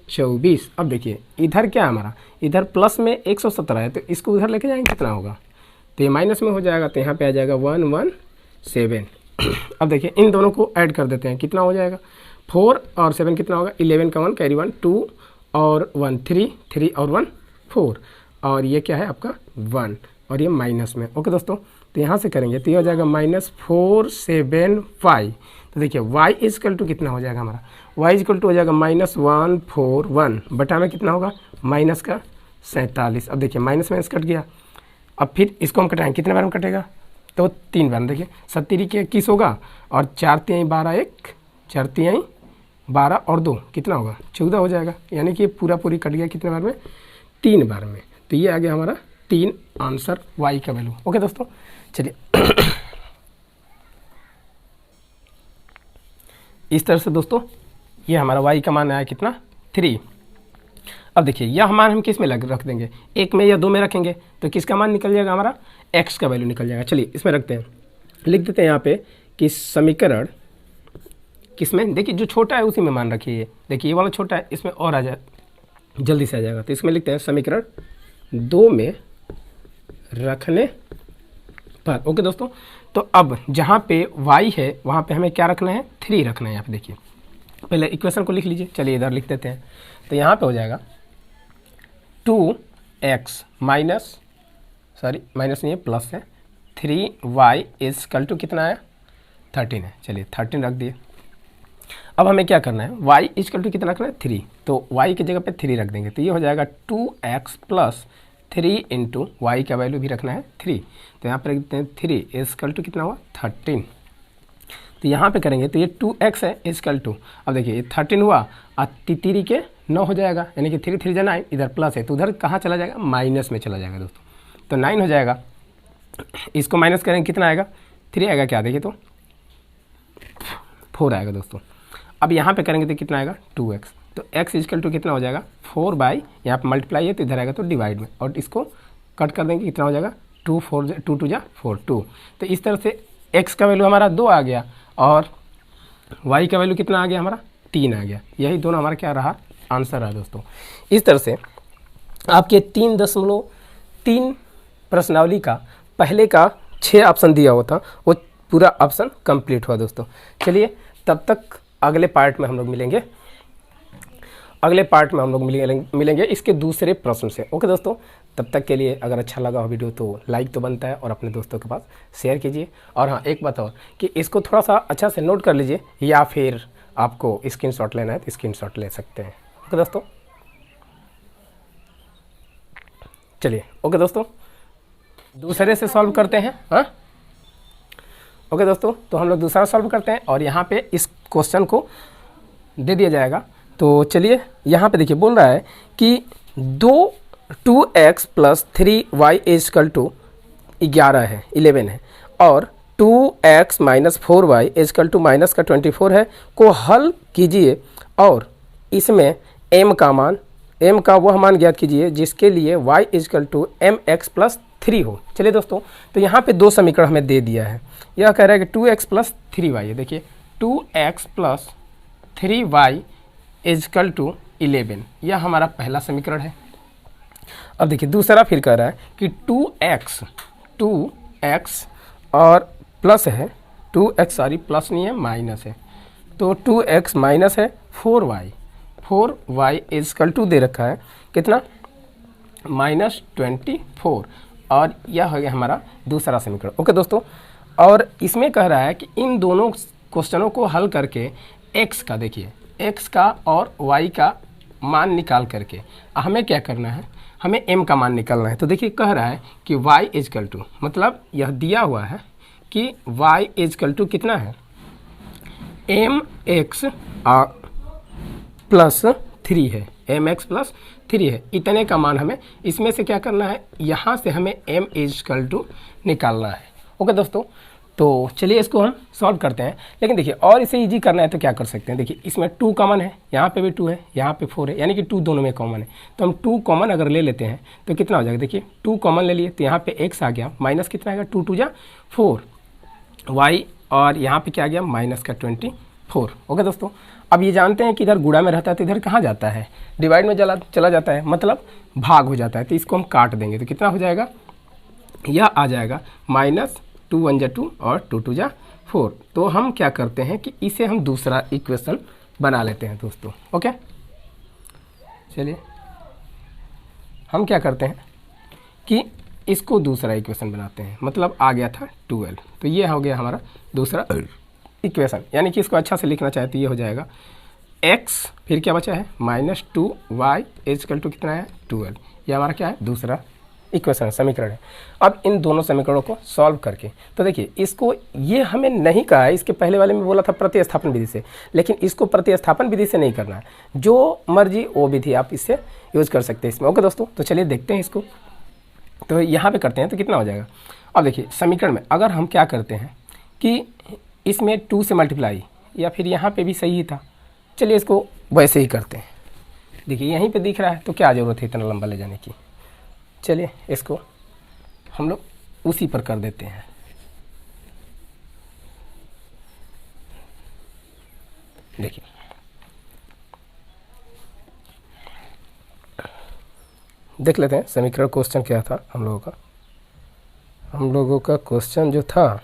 24। अब देखिए इधर क्या है हमारा, इधर प्लस में 117 है, तो इसको उधर लेके जाएंगे कितना होगा, तो ये माइनस में हो जाएगा, तो यहाँ पे आ जाएगा 117। अब देखिए इन दोनों को ऐड कर देते हैं, कितना हो जाएगा 4 और 7 कितना होगा 11 का 1 कैरी 1 2 और 1 3 और 1 4, और ये क्या है आपका 1, और ये माइनस में। ओके दोस्तों, तो यहाँ से करेंगे तो ये हो जाएगा -475। तो देखिए y इजकल टू कितना हो जाएगा हमारा, y इजकल टू हो जाएगा -141, बटा में कितना होगा माइनस का 47। अब देखिए माइनस माइनस कट गया, अब फिर इसको हम कटाएंगे, कितने बार में कटेगा, तो 3 बार। देखिए 70 के 21 होगा, और 4 3 12 1 4 3 12 और 2 कितना होगा 14 हो जाएगा, यानी कि पूरी कट गया कितने बार में 3 बार में। तो ये आ गया हमारा 3 आंसर y का वैल्यू। ओके दोस्तों, चलिए इस तरह से दोस्तों ये हमारा y का मान आया कितना 3। अब देखिए यह मान हम किस में रख देंगे, 1 में या 2 में रखेंगे, तो किसका मान निकल जाएगा हमारा x का वैल्यू निकल जाएगा। चलिए इसमें रखते हैं, लिख देते हैं यहाँ पे कि समीकरण किसमें, देखिए जो छोटा है उसी में मान रखिए, देखिए ये वाला छोटा है, इसमें और आ जाए जल्दी से आ जाएगा। तो इसमें लिखते हैं समीकरण 2 में रखने पर। ओके दोस्तों, तो अब जहाँ पे y है वहाँ पे हमें क्या रखना है 3 रखना है। यहाँ पे देखिए पहले इक्वेशन को लिख लीजिए, चलिए इधर लिख देते हैं। तो यहाँ पे हो जाएगा 2x माइनस नहीं है प्लस है 3y इजकल टू कितना है 13 है, चलिए 13 रख दिए। अब हमें क्या करना है, y इजकल टू कितना रखना है 3, तो y की जगह पे 3 रख देंगे, तो ये हो जाएगा 2x प्लस 3 इंटू वाई का वैल्यू भी रखना है 3, तो यहाँ पर रख देते हैं 3 इजकल टू कितना हुआ 13। तो यहाँ पे करेंगे तो ये 2x है इजकल टू, अब देखिए ये 13 हुआ और 3 के 9 हो जाएगा, यानी कि 3 3 जा 9, इधर प्लस है तो उधर कहाँ चला जाएगा माइनस में चला जाएगा दोस्तों, तो 9 हो जाएगा। इसको माइनस करेंगे कितना आएगा 3 आएगा, क्या देखिए तो 4 आएगा दोस्तों। अब यहाँ पे करेंगे तो कितना आएगा 2x, तो x इजकल टू कितना हो जाएगा 4 बाई, यहाँ पे मल्टीप्लाई है तो इधर आएगा तो डिवाइड में, और इसको कट कर देंगे कितना हो जाएगा 2 2 जा 4 2। तो इस तरह से x का वैल्यू हमारा 2 आ गया और y का वैल्यू कितना आ गया हमारा 3 आ गया। यही दोनों हमारा क्या रहा आंसर रहा दोस्तों। इस तरह से आपके 3.3 प्रश्नावली का पहले का 6 ऑप्शन दिया हुआ था वो पूरा ऑप्शन कंप्लीट हुआ दोस्तों। चलिए तब तक अगले पार्ट में हम लोग मिलेंगे, अगले पार्ट में हम लोग मिलेंगे इसके दूसरे प्रश्न से। ओके दोस्तों। तब तक के लिए अगर अच्छा लगा हो वीडियो तो लाइक तो बनता है और अपने दोस्तों के पास शेयर कीजिए। और हाँ, एक बात और कि इसको थोड़ा सा अच्छा से नोट कर लीजिए, या फिर आपको स्क्रीनशॉट लेना है तो स्क्रीनशॉट ले सकते हैं। ओके दोस्तों, चलिए ओके दोस्तों, दूसरे से सॉल्व करते हैं। हाँ ओके दोस्तों, तो हम लोग दूसरा सॉल्व करते हैं और यहाँ पे इस क्वेश्चन को दे दिया जाएगा। तो चलिए यहाँ पे देखिए, बोल रहा है कि 2x + 3y = 11 है, 11 है, और 2x - 4y = -24 है को हल कीजिए और इसमें m का वह मान ज्ञात कीजिए जिसके लिए y = mx + 3 हो। चलिए दोस्तों, तो यहाँ पे दो समीकरण हमें दे दिया है। यह कह रहा है कि 2x + 3y है। देखिए 2x + 3y = 11, यह हमारा पहला समीकरण है। अब देखिए दूसरा फिर कह रहा है कि 2x और प्लस है, 2x सॉरी प्लस नहीं है, माइनस है, तो 2x माइनस है 4y = दे रखा है कितना, -24, और यह हो गया हमारा दूसरा समीकरण। ओके दोस्तों, और इसमें कह रहा है कि इन दोनों क्वेश्चनों को हल करके x का, देखिए x का और y का मान निकाल करके हमें क्या करना है, हमें m का मान निकालना है। तो देखिए कह रहा है कि y = मतलब यह दिया हुआ है कि y = कितना है, mx + 3 है, mx + 3 है, इतने का मान हमें इसमें से क्या करना है, यहाँ से हमें m = निकालना है। ओके दोस्तों, तो चलिए इसको हम सॉल्व करते हैं। लेकिन देखिए और इसे इजी करना है तो क्या कर सकते हैं, देखिए इसमें 2 कॉमन है, यहाँ पे भी 2 है, यहाँ पे 4 है, यानी कि 2 दोनों में कॉमन है। तो हम 2 कॉमन अगर ले लेते हैं तो कितना हो जाएगा, देखिए 2 कॉमन ले लिए तो यहाँ पे x आ गया, माइनस कितना आएगा, 2 × 2 = 4 y, और यहाँ पे क्या आ गया, -24। ओके दोस्तों, अब ये जानते हैं कि इधर गुणा में रहता है तो इधर कहाँ जाता है, डिवाइड में चला जाता है, मतलब भाग हो जाता है। तो इसको हम काट देंगे तो कितना हो जाएगा, यह आ जाएगा -2 × 1 = 2 और 2 × 2 = 4। तो हम क्या करते हैं कि इसे हम दूसरा इक्वेशन बना लेते हैं दोस्तों। ओके, चलिए हम क्या करते हैं कि इसको दूसरा इक्वेशन बनाते हैं, मतलब आ गया था 12, तो ये हो गया हमारा दूसरा इक्वेशन। यानी कि इसको अच्छा से लिखना चाहे तो ये हो जाएगा x, फिर क्या बचा है, -2y = कितना है, 12। ये हमारा क्या है, दूसरा इक्वेशन, समीकरण है। अब इन दोनों समीकरणों को सॉल्व करके, तो देखिए इसको, ये हमें नहीं कहा है, इसके पहले वाले में बोला था प्रतिस्थापन विधि से, लेकिन इसको प्रतिस्थापन विधि से नहीं करना है, जो मर्जी वो विधि आप इससे यूज कर सकते हैं इसमें। ओके दोस्तों, तो चलिए देखते हैं इसको। तो यहाँ पे करते हैं तो कितना हो जाएगा। अब देखिए समीकरण में अगर हम क्या करते हैं कि इसमें 2 से मल्टीप्लाई, या फिर यहाँ पे भी सही ही था, चलिए इसको वैसे ही करते हैं। देखिए यहीं पे दिख रहा है तो क्या ज़रूरत है इतना लंबा ले जाने की, चलिए इसको हम लोग उसी पर कर देते हैं। देखिए देख लेते हैं समीकरण क्वेश्चन क्या था हम लोगों का क्वेश्चन जो था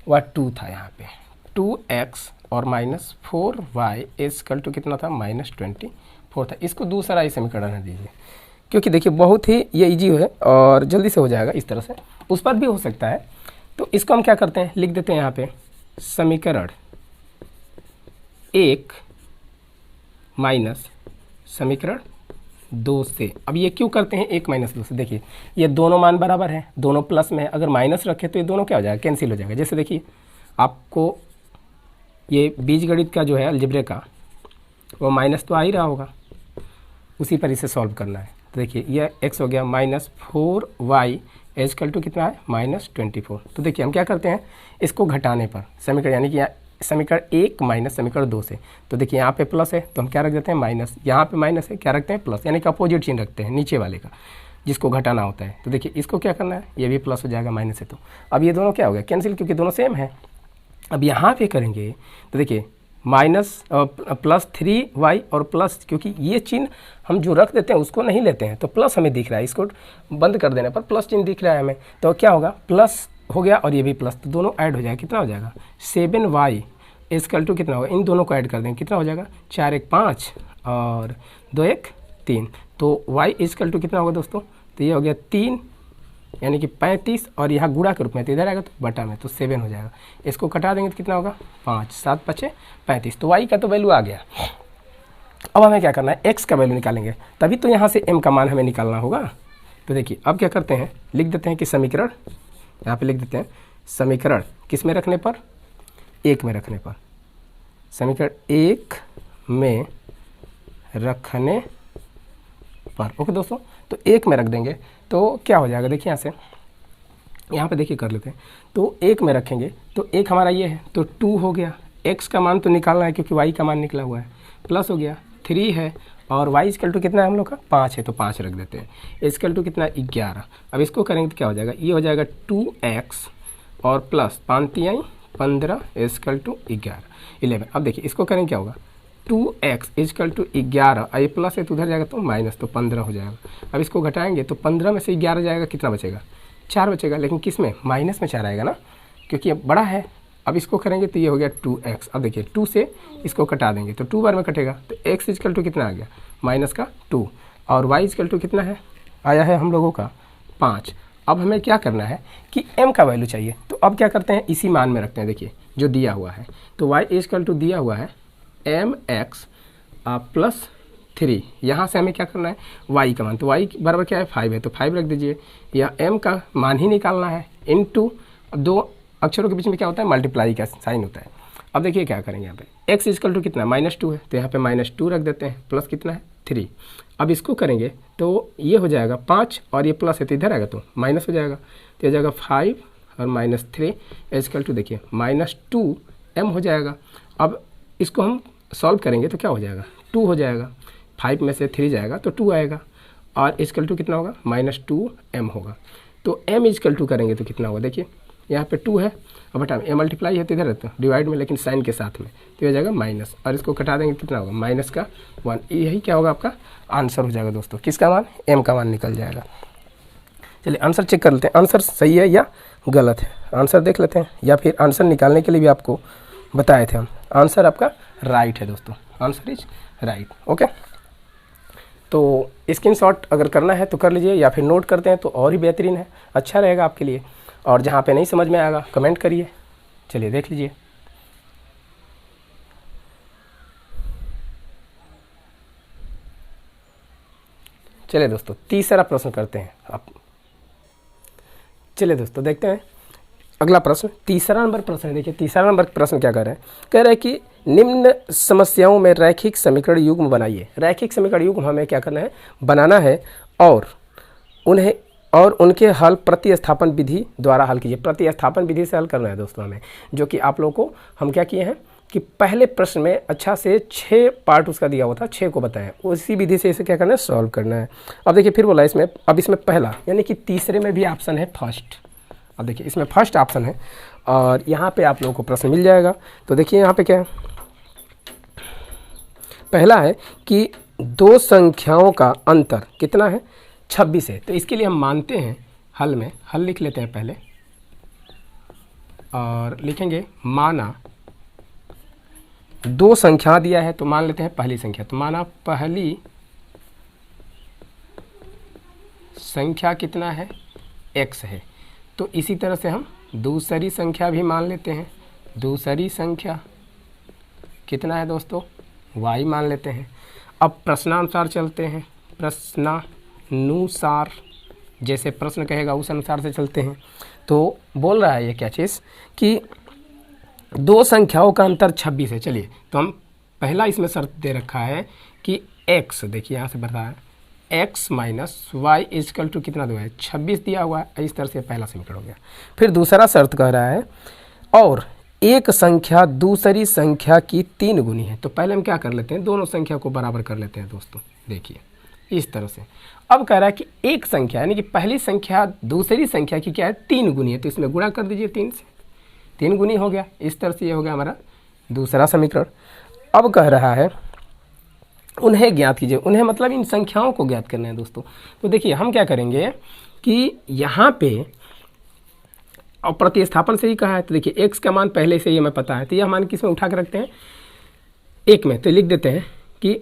वह 2 था। यहाँ पे 2x और -4y = कितना था, -24 था। इसको दूसरा ही समीकरण दीजिए, क्योंकि देखिए बहुत ही ये इजी है और जल्दी से हो जाएगा। इस तरह से उस पर भी हो सकता है, तो इसको हम क्या करते हैं, लिख देते हैं यहाँ पे समीकरण 1 माइनस समीकरण 2 से। अब ये क्यों करते हैं 1 - 2 से, देखिए ये दोनों मान बराबर हैं, दोनों प्लस में है, अगर माइनस रखे तो ये दोनों क्या हो जाएगा, कैंसिल हो जाएगा। जैसे देखिए आपको ये बीजगणित का जो है अलजेब्रा का, वो माइनस तो आ ही रहा होगा, उसी पर इसे सॉल्व करना है। तो देखिए ये x हो गया, -4y = कितना है, -24। तो देखिए हम क्या करते हैं, इसको घटाने पर समीकरण, यानी कि समीकरण 1 माइनस समीकरण 2 से, तो देखिए यहाँ पे प्लस है तो हम क्या रख देते हैं माइनस, यहाँ पे माइनस है क्या रखते हैं प्लस, यानी कि अपोजिट चिन्ह रखते हैं नीचे वाले का जिसको घटाना होता है। तो देखिए इसको क्या करना है, ये भी प्लस हो जाएगा, माइनस है तो अब ये दोनों क्या हो गया, कैंसिल, क्योंकि दोनों सेम है। अब यहाँ पे करेंगे तो देखिए +3y और प्लस, क्योंकि ये चिन्ह हम जो रख देते हैं उसको नहीं लेते हैं, तो प्लस हमें दिख रहा है, इसको बंद कर देने पर प्लस चिन्ह दिख रहा है हमें, तो क्या होगा, प्लस हो गया और ये भी प्लस, तो दोनों ऐड हो जाएगा, कितना हो जाएगा 7y = कितना होगा, इन दोनों को ऐड कर देंगे, कितना हो जाएगा 4 × 1 = 5 और 2 × 1 = 3। तो y = कितना होगा दोस्तों, तो तो ये हो गया 3 यानी कि 35 और यहाँ गुणा के रूप में तो इधर आएगा तो बटा में तो 7 हो जाएगा। इसको कटा देंगे तो कितना होगा 5, 7 5 35। तो y का तो वैल्यू आ गया। अब हमें क्या करना है, x का वैल्यू निकालेंगे, तभी तो यहाँ से m का मान हमें निकालना होगा। तो देखिए अब क्या करते हैं, लिख देते हैं कि समीकरण, यहाँ पे लिख देते हैं समीकरण किस में रखने पर, 1 में रखने पर, समीकरण 1 में रखने पर। ओके दोस्तों, तो 1 में रख देंगे तो क्या हो जाएगा, देखिए यहाँ पे देखिए कर लेते हैं। तो 1 में रखेंगे तो 1 हमारा ये है तो 2 हो गया, x का मान तो निकालना है क्योंकि y का मान निकला हुआ है, प्लस हो गया 3 है और y इक्वल टू कितना है हम लोग का 5 है तो 5 रख देते हैं, इक्वल टू कितना 11। अब इसको करेंगे तो क्या हो जाएगा, ये हो जाएगा 2x और प्लस 5 3 15 इक्वल टू 11। अब देखिए इसको करेंगे क्या होगा, 2x इक्वल टू 11, ये प्लस है तो उधर जाएगा तो माइनस तो 15 हो जाएगा। अब इसको घटाएंगे तो 15 में से 11 जाएगा, कितना बचेगा 4 बचेगा, लेकिन किस में माइनस में 4 आएगा ना, क्योंकि ये बड़ा है। अब इसको करेंगे तो ये हो गया 2x। अब देखिए 2 से इसको कटा देंगे तो 2 बार में कटेगा तो x इक्वल टू कितना आ गया माइनस का 2 और y इक्वल टू कितना है आया है हम लोगों का 5। अब हमें क्या करना है कि m का वैल्यू चाहिए, तो अब क्या करते हैं इसी मान में रखते हैं, देखिए जो दिया हुआ है तो y इक्वल टू दिया हुआ है mx प्लस 3। यहाँ से हमें क्या करना है y का मान, तो y बराबर क्या है 5 है तो 5 रख दीजिए, या m का मान ही निकालना है इनटू, अब 2 अक्षरों के बीच में क्या होता है मल्टीप्लाई का साइन होता है। अब देखिए क्या करेंगे यहाँ पे x इक्वल टू कितना -2 है तो यहाँ पे -2 रख देते हैं, प्लस कितना है 3। अब इसको करेंगे तो ये हो जाएगा 5 और ये प्लस है तो इधर आएगा तो माइनस हो जाएगा, तो हो जाएगा 5 और -3 इक्वल टू देखिए -2m हो जाएगा। अब इसको हम सॉल्व करेंगे तो क्या हो जाएगा 2 हो जाएगा, 5 में से 3 जाएगा तो 2 आएगा और इक्वल टू कितना होगा -2m होगा। तो m इक्वल टू करेंगे तो कितना होगा, देखिए यहाँ पे 2 है और बटा m मल्टीप्लाई है तो इधर रहता है डिवाइड में लेकिन साइन के साथ में, तो हो जाएगा माइनस और इसको कटा देंगे कितना होगा माइनस का 1। यही क्या होगा आपका आंसर हो जाएगा दोस्तों, किसका मान m का मान निकल जाएगा। चलिए आंसर चेक कर लेते हैं, आंसर सही है या गलत है, आंसर देख लेते हैं, या फिर आंसर निकालने के लिए भी आपको बताए थे हम। आंसर आपका राइट है दोस्तों, आंसर इज राइट। ओके, तो स्क्रीनशॉट अगर करना है तो कर लीजिए या फिर नोट करते हैं तो और ही बेहतरीन है, अच्छा रहेगा आपके लिए। और जहाँ पे नहीं समझ में आएगा कमेंट करिए। चलिए देख लीजिए, चलिए दोस्तों तीसरा प्रश्न करते हैं आप। चलिए दोस्तों देखते हैं अगला प्रश्न, तीसरा नंबर प्रश्न है। देखिए तीसरा नंबर प्रश्न क्या कर रहे हैं, कह रहे हैं कि निम्न समस्याओं में रैखिक समीकरण युग्म बनाइए। रैखिक समीकरण युग्म हमें क्या करना है बनाना है और उनके हल प्रतिस्थापन विधि द्वारा हल कीजिए। प्रतिस्थापन विधि से हल करना है दोस्तों हमें, जो कि आप लोगों को हम क्या किए हैं कि पहले प्रश्न में अच्छा से 6 पार्ट उसका दिया हुआ था, 6 को बताएं, उसी विधि से इसे क्या करना है सॉल्व करना है। अब देखिए फिर बोला इसमें, अब इसमें पहला यानी कि तीसरे में भी ऑप्शन है फर्स्ट। अब देखिए इसमें फर्स्ट ऑप्शन है और यहाँ पे आप लोगों को प्रश्न मिल जाएगा। तो देखिए यहाँ पे क्या है, पहला है कि 2 संख्याओं का अंतर कितना है 26 है। तो इसके लिए हम मानते हैं हल में, हल लिख लेते हैं पहले और लिखेंगे माना 2 संख्या दिया है तो मान लेते हैं पहली संख्या, तो माना पहली संख्या कितना है x है। तो इसी तरह से हम दूसरी संख्या भी मान लेते हैं, दूसरी संख्या कितना है दोस्तों y मान लेते हैं। अब प्रश्नानुसार चलते हैं, प्रश्नानुसार जैसे प्रश्न कहेगा उस अनुसार से चलते हैं। तो बोल रहा है ये क्या चीज़ कि 2 संख्याओं का अंतर 26 है। चलिए तो हम पहला इसमें शर्त दे रखा है कि x, देखिए यहाँ से बता है x minus Y equal to कितना दो है 26 दिया हुआ है। इस तरह से पहला समीकरण हो गया। फिर दूसरा शर्त कह रहा है और एक संख्या दूसरी संख्या की 3 गुनी है। तो पहले हम क्या कर लेते हैं, दोनों संख्या को बराबर कर लेते हैं दोस्तों। देखिए इस तरह से अब कह रहा है कि एक संख्या यानी कि पहली संख्या दूसरी संख्या की क्या है 3 गुनी है, तो इसमें गुणा कर दीजिए 3 से, 3 गुनी हो गया। इस तरह से ये हो गया हमारा दूसरा समीकरण। अब कह रहा है उन्हें ज्ञात कीजिए, उन्हें मतलब इन संख्याओं को ज्ञात करना है दोस्तों। तो देखिए हम क्या करेंगे कि यहाँ पे और प्रतिस्थापन से ही कहा है, तो देखिए x का मान पहले से ही हमें पता है, तो यह मान किस में उठा के रखते हैं 1 में। तो लिख देते हैं कि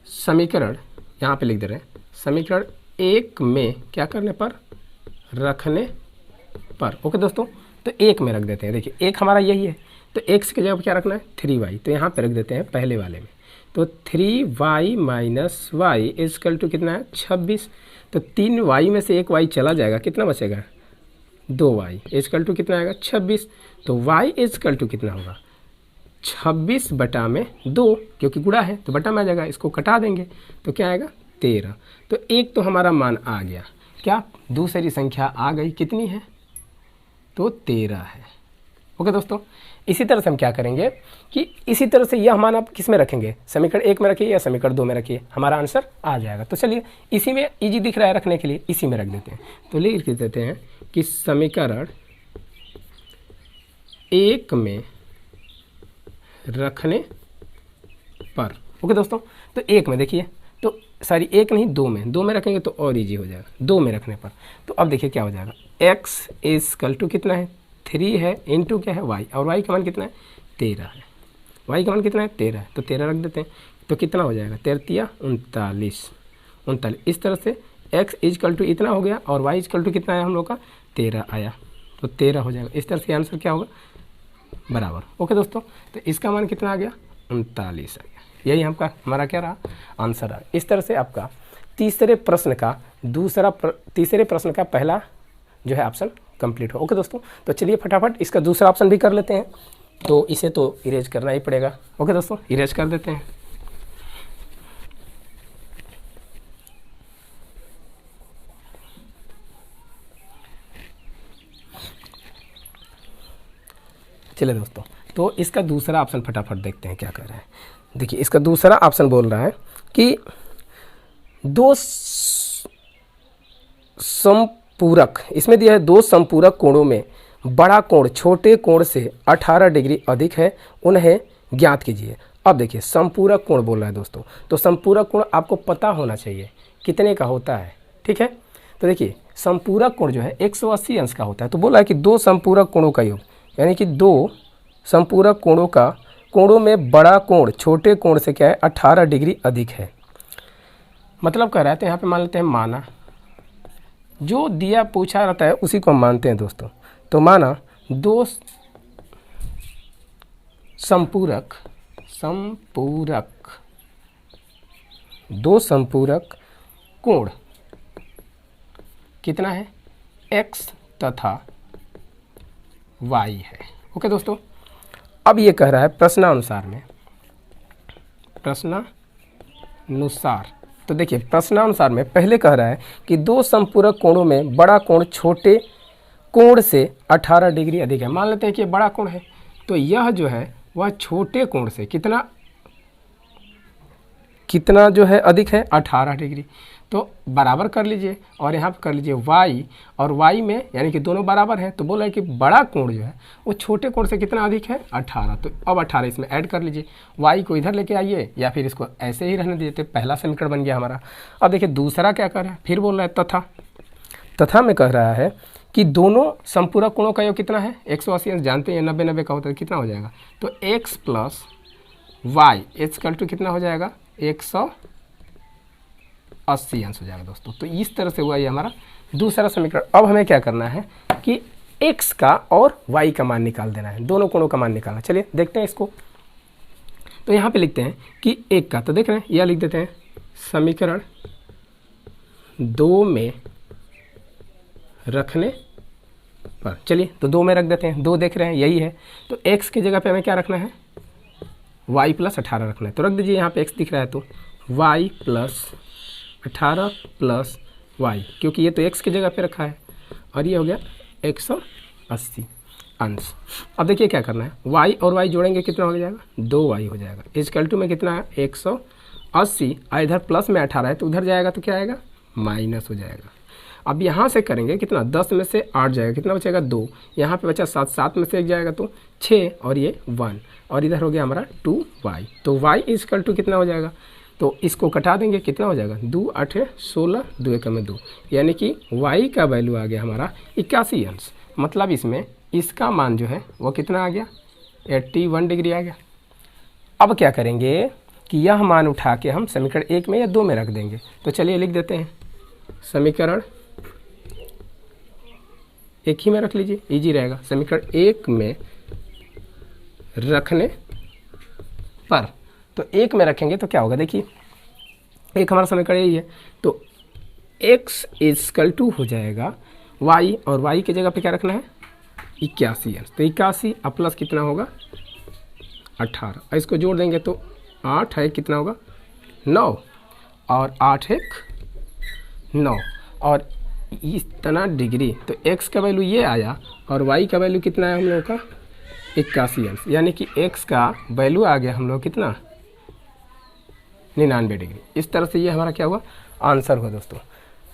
समीकरण, यहाँ पे लिख दे रहे हैं समीकरण 1 में क्या करने पर, रखने पर। ओके दोस्तों, तो 1 में रख देते हैं। देखिए 1 हमारा यही है, तो x की जगह पर क्या रखना है 3y, तो यहाँ पे रख देते हैं पहले वाले में। तो 3y माइनस वाई इजकल टू कितना है 26। तो 3y में से एक y चला जाएगा, कितना बचेगा 2y इजकल टू कितना आएगा 26। तो y इजकल टू कितना होगा 26 बटा में 2, क्योंकि गुणा है तो बटा में आ जाएगा, इसको कटा देंगे तो क्या आएगा 13। तो एक तो हमारा मान आ गया, क्या दूसरी संख्या आ गई, कितनी है तो 13 है। ओके दोस्तों, इसी तरह से हम क्या करेंगे कि इसी तरह से यह मान आप किस में रखेंगे, समीकरण 1 में रखिए या समीकरण 2 में रखिए, हमारा आंसर आ जाएगा। तो चलिए इसी में इजी दिख रहा है रखने के लिए, इसी में रख देते हैं। तो लिख देते हैं कि समीकरण 1 में रखने पर। ओके दोस्तों, तो 1 में देखिए, तो सॉरी 1 नहीं 2 में रखेंगे तो और इजी हो जाएगा 2 में रखने पर। तो अब देखिए क्या हो जाएगा, x इजकल टू कितना है 3 है इंटू क्या है y, और y का मान कितना है 13 है, y का मान कितना है 13 है, तो 13 रख देते हैं। तो कितना हो जाएगा 13 39। इस तरह से x इजकल टू इतना हो गया और y इजकल टू कितना आया हम लोग का 13 आया, तो 13 हो जाएगा। इस तरह से आंसर क्या होगा बराबर। ओके दोस्तों, तो इसका मान कितना आ गया 39 आ गया। यही हमारा क्या रहा आंसर रहा। इस तरह से आपका तीसरे प्रश्न का पहला जो है ऑप्शन कंप्लीट हो। ओके दोस्तों, तो चलिए फटाफट इसका दूसरा ऑप्शन भी कर लेते हैं। तो इसे तो इरेज करना ही पड़ेगा। ओके दोस्तों, इरेज कर देते हैं। चलिए दोस्तों, तो इसका दूसरा ऑप्शन फटाफट देखते हैं क्या कर रहा है। देखिए इसका दूसरा ऑप्शन बोल रहा है कि दो संपूरक, इसमें दिया है दो संपूरक कोणों में बड़ा कोण छोटे कोण से 18 डिग्री अधिक है, उन्हें ज्ञात कीजिए। अब देखिए संपूरक कोण बोल रहा है दोस्तों, तो संपूरक कोण आपको पता होना चाहिए कितने का होता है, ठीक है। तो देखिए संपूरक कोण जो है 180 अंश का होता है। तो बोला है कि दो संपूरक कोणों का योग, यानी कि दो संपूरक कोणों में बड़ा कोण छोटे कोण से क्या है 18 डिग्री अधिक है। मतलब कह रहा है, तो यहाँ पे मान लेते हैं माना, जो दिया पूछा रहता है उसी को हम मानते हैं दोस्तों। तो माना दो संपूरक कोण कितना है x तथा y है। ओके दोस्तों, अब ये कह रहा है प्रश्नानुसार। तो देखिए प्रश्नानुसार में पहले कह रहा है कि दो संपूरक कोणों में बड़ा कोण छोटे कोण से 18 डिग्री अधिक है। मान लेते हैं कि ये बड़ा कोण है, तो यह जो है वह छोटे कोण से कितना जो है अधिक है 18 डिग्री। तो बराबर कर लीजिए और यहाँ पर कर लीजिए y, और y में यानी कि दोनों बराबर हैं। तो बोला है कि बड़ा कोण जो है वो छोटे कोण से कितना अधिक है 18। तो अब 18 इसमें ऐड कर लीजिए, y को इधर लेके आइए या फिर इसको ऐसे ही रहने दीजिए। पहला समीकरण बन गया हमारा। अब देखिए दूसरा क्या कर रहा है, फिर बोल रहा है तथा में कह रहा है कि दोनों संपूरक कोणों का योग कितना है 180 अंश, जानते हैं 90 का होता है, कितना हो जाएगा तो x plus Y equal to कितना हो जाएगा 180 अंश हो जाएगा दोस्तों। तो इस तरह से हुआ ये हमारा दूसरा समीकरण। अब हमें क्या करना है कि x का और y का मान निकाल देना है, दोनों कोणों का मान निकालना। चलिए देखते हैं इसको। तो यहाँ पे लिखते हैं कि एक का, तो देख रहे हैं यह लिख देते हैं समीकरण 2 में रखने पर। चलिए तो 2 में रख देते हैं, 2 देख रहे हैं यही है। तो x की जगह पे हमें क्या रखना है y प्लस 18 रखना है। तो रख दीजिए, यहाँ पे x दिख रहा है तो y प्लस 18 प्लस y, क्योंकि ये तो x की जगह पे रखा है, और ये हो गया 180 अंश। अब देखिए क्या करना है, y और y जोड़ेंगे कितना हो जाएगा 2y हो जाएगा। इक्वल टू में कितना है 180, इधर प्लस में 18 है तो उधर जाएगा तो क्या आएगा माइनस हो जाएगा। अब यहाँ से करेंगे कितना 10 में से 8 जाएगा, कितना बचेगा 2, यहाँ पे बचा 7, 7 में से 1 जाएगा तो 6, और ये 1, और इधर हो गया हमारा 2y। तो y इक्वल टू कितना हो जाएगा, तो इसको कटा देंगे, कितना हो जाएगा 2 8 16, 2 1 में 2, यानी कि y का वैल्यू आ गया हमारा 81 अंश। मतलब इसमें इसका मान जो है वो कितना आ गया 81 डिग्री आ गया। अब क्या करेंगे कि यह मान उठा के हम समीकरण 1 में या 2 में रख देंगे। तो चलिए लिख देते हैं, समीकरण 1 ही में रख लीजिए, इजी रहेगा। समीकरण 1 में रखने पर, तो 1 में रखेंगे तो क्या होगा, देखिए एक हमारा समीकरण यही है, तो x इक्वल टू हो जाएगा y, और y की जगह पे क्या रखना है 81 अंश, तो 81 अब प्लस कितना होगा 18, इसको जोड़ देंगे तो 8 है कितना होगा 9, और 8 1 9, और इतना डिग्री, तो x का वैल्यू ये आया और y का वैल्यू कितना है हम लोग का 81 अंश, यानी कि x का वैल्यू आ गया हम लोग कितना 99 डिग्री। इस तरह से ये हमारा क्या हुआ आंसर हुआ दोस्तों।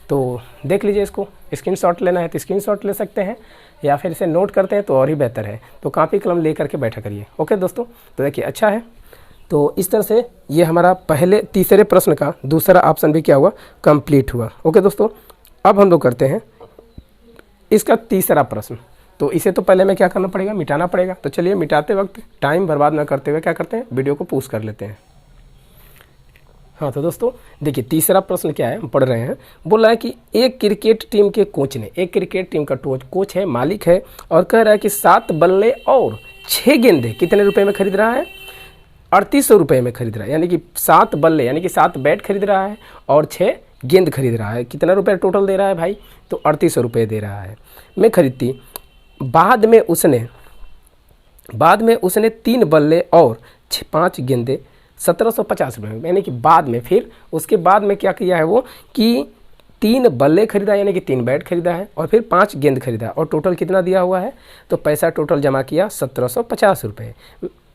तो देख लीजिए, इसको स्क्रीनशॉट लेना है तो स्क्रीनशॉट ले सकते हैं, या फिर इसे नोट करते हैं तो और ही बेहतर है, तो कापी कलम ले करके बैठा करिए। ओके दोस्तों, तो देखिए अच्छा है। तो इस तरह से ये हमारा पहले तीसरे प्रश्न का दूसरा ऑप्शन भी क्या हुआ कंप्लीट हुआ। ओके दोस्तों, अब हम लोग करते हैं इसका तीसरा प्रश्न। तो इसे तो पहले में क्या करना पड़ेगा, मिटाना पड़ेगा। तो चलिए मिटाते वक्त टाइम बर्बाद ना करते हुए क्या करते हैं, वीडियो को पॉज कर लेते हैं। हाँ तो दोस्तों देखिए तीसरा प्रश्न क्या है, हम पढ़ रहे हैं। बोला है कि एक क्रिकेट टीम के कोच ने, एक क्रिकेट टीम का कोच है, मालिक है, और कह रहा है कि 7 बल्ले और 6 गेंदे कितने रुपए में खरीद रहा है, 3800 रुपये में खरीद रहा है। यानी कि 7 बल्ले यानी कि 7 बैट खरीद रहा है और 6 गेंद खरीद रहा है। कितना रुपये टोटल दे रहा है भाई, तो 3800 रुपये दे रहा है मैं खरीदती। बाद में उसने 3 बल्ले और 5 गेंदे 1750 रुपये में, यानी कि बाद में, फिर उसके बाद में क्या किया है वो कि 3 बल्ले खरीदा यानी कि 3 बैट खरीदा है, और फिर 5 गेंद खरीदा, और टोटल कितना दिया हुआ है, तो पैसा टोटल जमा किया 1750 रुपये।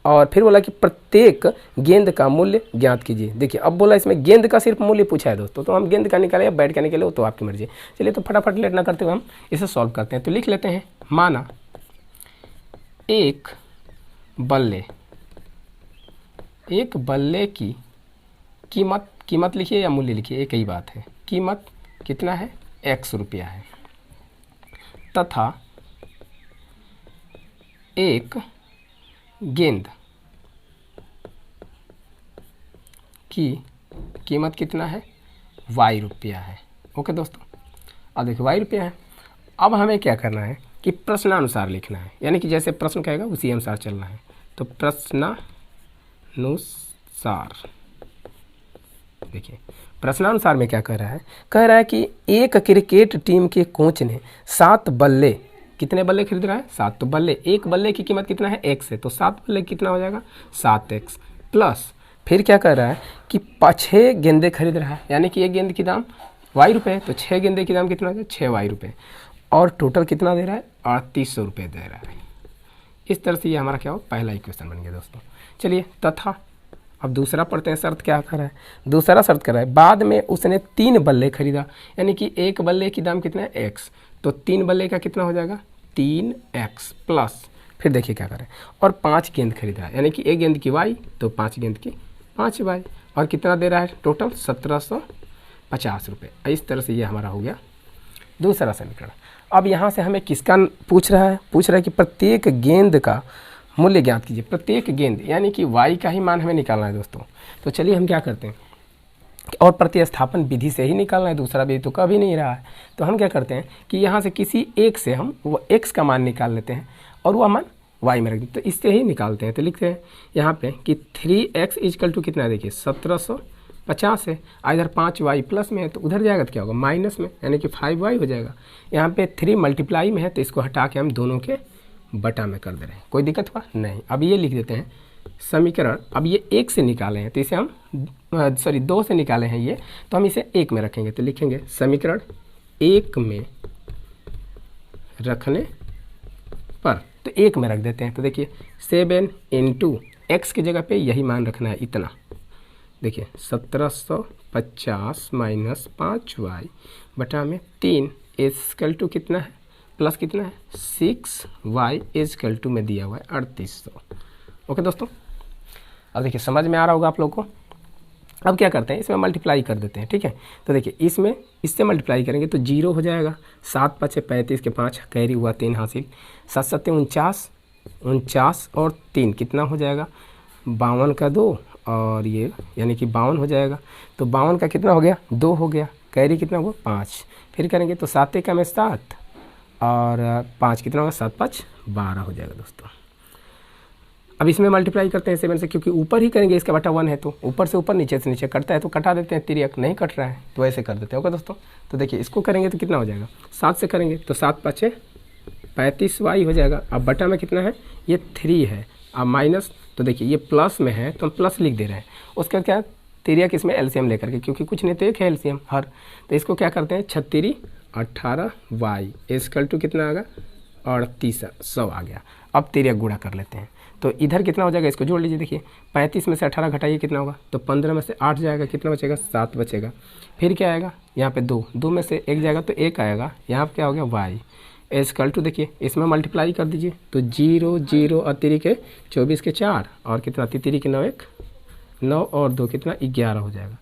और फिर बोला कि प्रत्येक गेंद का मूल्य ज्ञात कीजिए। देखिए अब बोला इसमें गेंद का सिर्फ मूल्य पूछा है दोस्तों, तो हम गेंद का निकाले या बैट का निकाले वो तो आपकी मर्जी। चलिए तो फटाफट लेट ना करते हुए हम इसे सॉल्व करते हैं। तो लिख लेते हैं, माना एक बल्ले की कीमत लिखिए या मूल्य लिखिए, एक ही बात है। कीमत कितना है, x रुपया है, तथा एक गेंद की कीमत कितना है, y रुपया है। ओके दोस्तों, अब देखिए y रुपया है। अब हमें क्या करना है कि प्रश्नानुसार लिखना है, यानी कि जैसे प्रश्न कहेगा उसी अनुसार चलना है। तो प्रश्नानुसार, देखिए प्रश्नानुसार में क्या कह रहा है कि एक क्रिकेट टीम के कोच ने 7 बल्ले, कितने बल्ले खरीद रहा है 7, तो बल्ले, एक बल्ले की कीमत कितना है x है, तो 7 बल्ले कितना हो जाएगा 7x, प्लस फिर क्या कर रहा है कि 6 गेंदे खरीद रहा है, यानी कि एक गेंद की दाम y रुपये, तो 6 गेंदे की दाम कितना हो जाएगा 6y रुपये, और टोटल कितना दे रहा है 3800 रुपये दे रहा है। इस तरह से ये हमारा क्या हो पहला इक्वेशन बन गया दोस्तों। चलिए तथा अब दूसरा पढ़ते हैं, शर्त क्या कर रहा है, दूसरा शर्त कर रहा है, बाद में उसने 3 बल्ले खरीदा, यानी कि एक बल्ले की दाम कितना है x, तो 3 बल्ले का कितना हो जाएगा 3x, प्लस फिर देखिए क्या कर रहा है, और 5 गेंद खरीदा है, यानी कि एक गेंद की y, तो 5 गेंद की 5y, और कितना दे रहा है टोटल 1750 रुपये। इस तरह से ये हमारा हो गया दूसरा समीकरण। अब यहाँ से हमें किसका पूछ रहा है कि प्रत्येक गेंद का मूल्य ज्ञात कीजिए। प्रत्येक गेंद यानी कि y का ही मान हमें निकालना है दोस्तों। तो चलिए हम क्या करते हैं, और प्रतिस्थापन विधि से ही निकालना है, दूसरा विधि तो कभी नहीं रहा है। तो हम क्या करते हैं कि यहाँ से किसी एक से हम वो x का मान निकाल लेते हैं और वह मान y में रख देते हैं, तो इससे ही निकालते हैं। तो लिखते हैं यहाँ पे कि 3x इक्वल टू कितना है, देखिए 1750 है, इधर 5y प्लस में है तो उधर जाएगा तो क्या होगा माइनस में, यानी कि 5y हो जाएगा। यहाँ पे 3 मल्टीप्लाई में है तो इसको हटा के हम दोनों के बटा में कर दे रहे हैं। कोई दिक्कत हुआ नहीं। अब ये लिख देते हैं समीकरण, अब ये 1 से निकाले हैं तो इसे हम 2 से निकाले हैं ये, तो हम इसे 1 में रखेंगे। तो लिखेंगे समीकरण 1 में रखने पर, तो 1 में रख देते हैं। तो देखिए 7 × x की जगह पे यही मान रखना है इतना, देखिए 1750 माइनस 5y बटा में 3 इक्वल टू कितना है, प्लस कितना है 6y इक्वल टू में दिया हुआ है 3800। ओके दोस्तों, अब देखिए समझ में आ रहा होगा आप लोग को। अब क्या करते हैं, इसमें मल्टीप्लाई कर देते हैं, ठीक है। तो देखिए इसमें इससे मल्टीप्लाई करेंगे तो 0 हो जाएगा, 7 × 5 = 35 के 5 कैरी हुआ 3 हासिल, 7 × 7 = 49 और 3 कितना हो जाएगा 52 का 2 और ये यानी कि 52 हो जाएगा। तो 52 का कितना हो गया, 2 हो गया, कैरी कितना हुआ 5। फिर करेंगे तो 7 एक में 7 और 5 कितना होगा, 7 5 12 हो जाएगा दोस्तों। अब इसमें मल्टीप्लाई करते हैं 7 से, क्योंकि ऊपर ही करेंगे, इसका बटा 1 है तो ऊपर से ऊपर नीचे से नीचे कटता है तो कटा देते हैं, तिर्यक नहीं कट रहा है तो ऐसे कर देते हैं। ओके दोस्तों, तो देखिए इसको करेंगे तो कितना हो जाएगा, 7 से करेंगे तो 7 5 35 वाई हो जाएगा। अब बटा में कितना है, ये 3 है। अब माइनस, तो देखिए ये प्लस में है तो हम प्लस लिख दे रहे हैं। उसका क्या, तिर्यक इसमें एलसीएम लेकर के, क्योंकि कुछ नहीं तो एक है एलसीएम हर, तो इसको क्या करते हैं 36 18 वाई इक्वल टू कितना आएगा 38 100 आ गया। अब तिर्यक गुणा कर लेते हैं तो इधर कितना हो जाएगा, इसको जोड़ लीजिए। देखिए 35 में से 18 घटाइए कितना होगा, तो 15 में से 8 जाएगा, कितना बचेगा 7 बचेगा। फिर क्या आएगा यहाँ पे 2 में से 1 जाएगा तो 1 आएगा, यहाँ पे क्या हो गया वाई इक्वल टू, देखिए इसमें मल्टीप्लाई कर दीजिए तो 0 0 और 3 के 24 के 4 और कितना 3 के 9 1 9 और 2 कितना 11 हो जाएगा।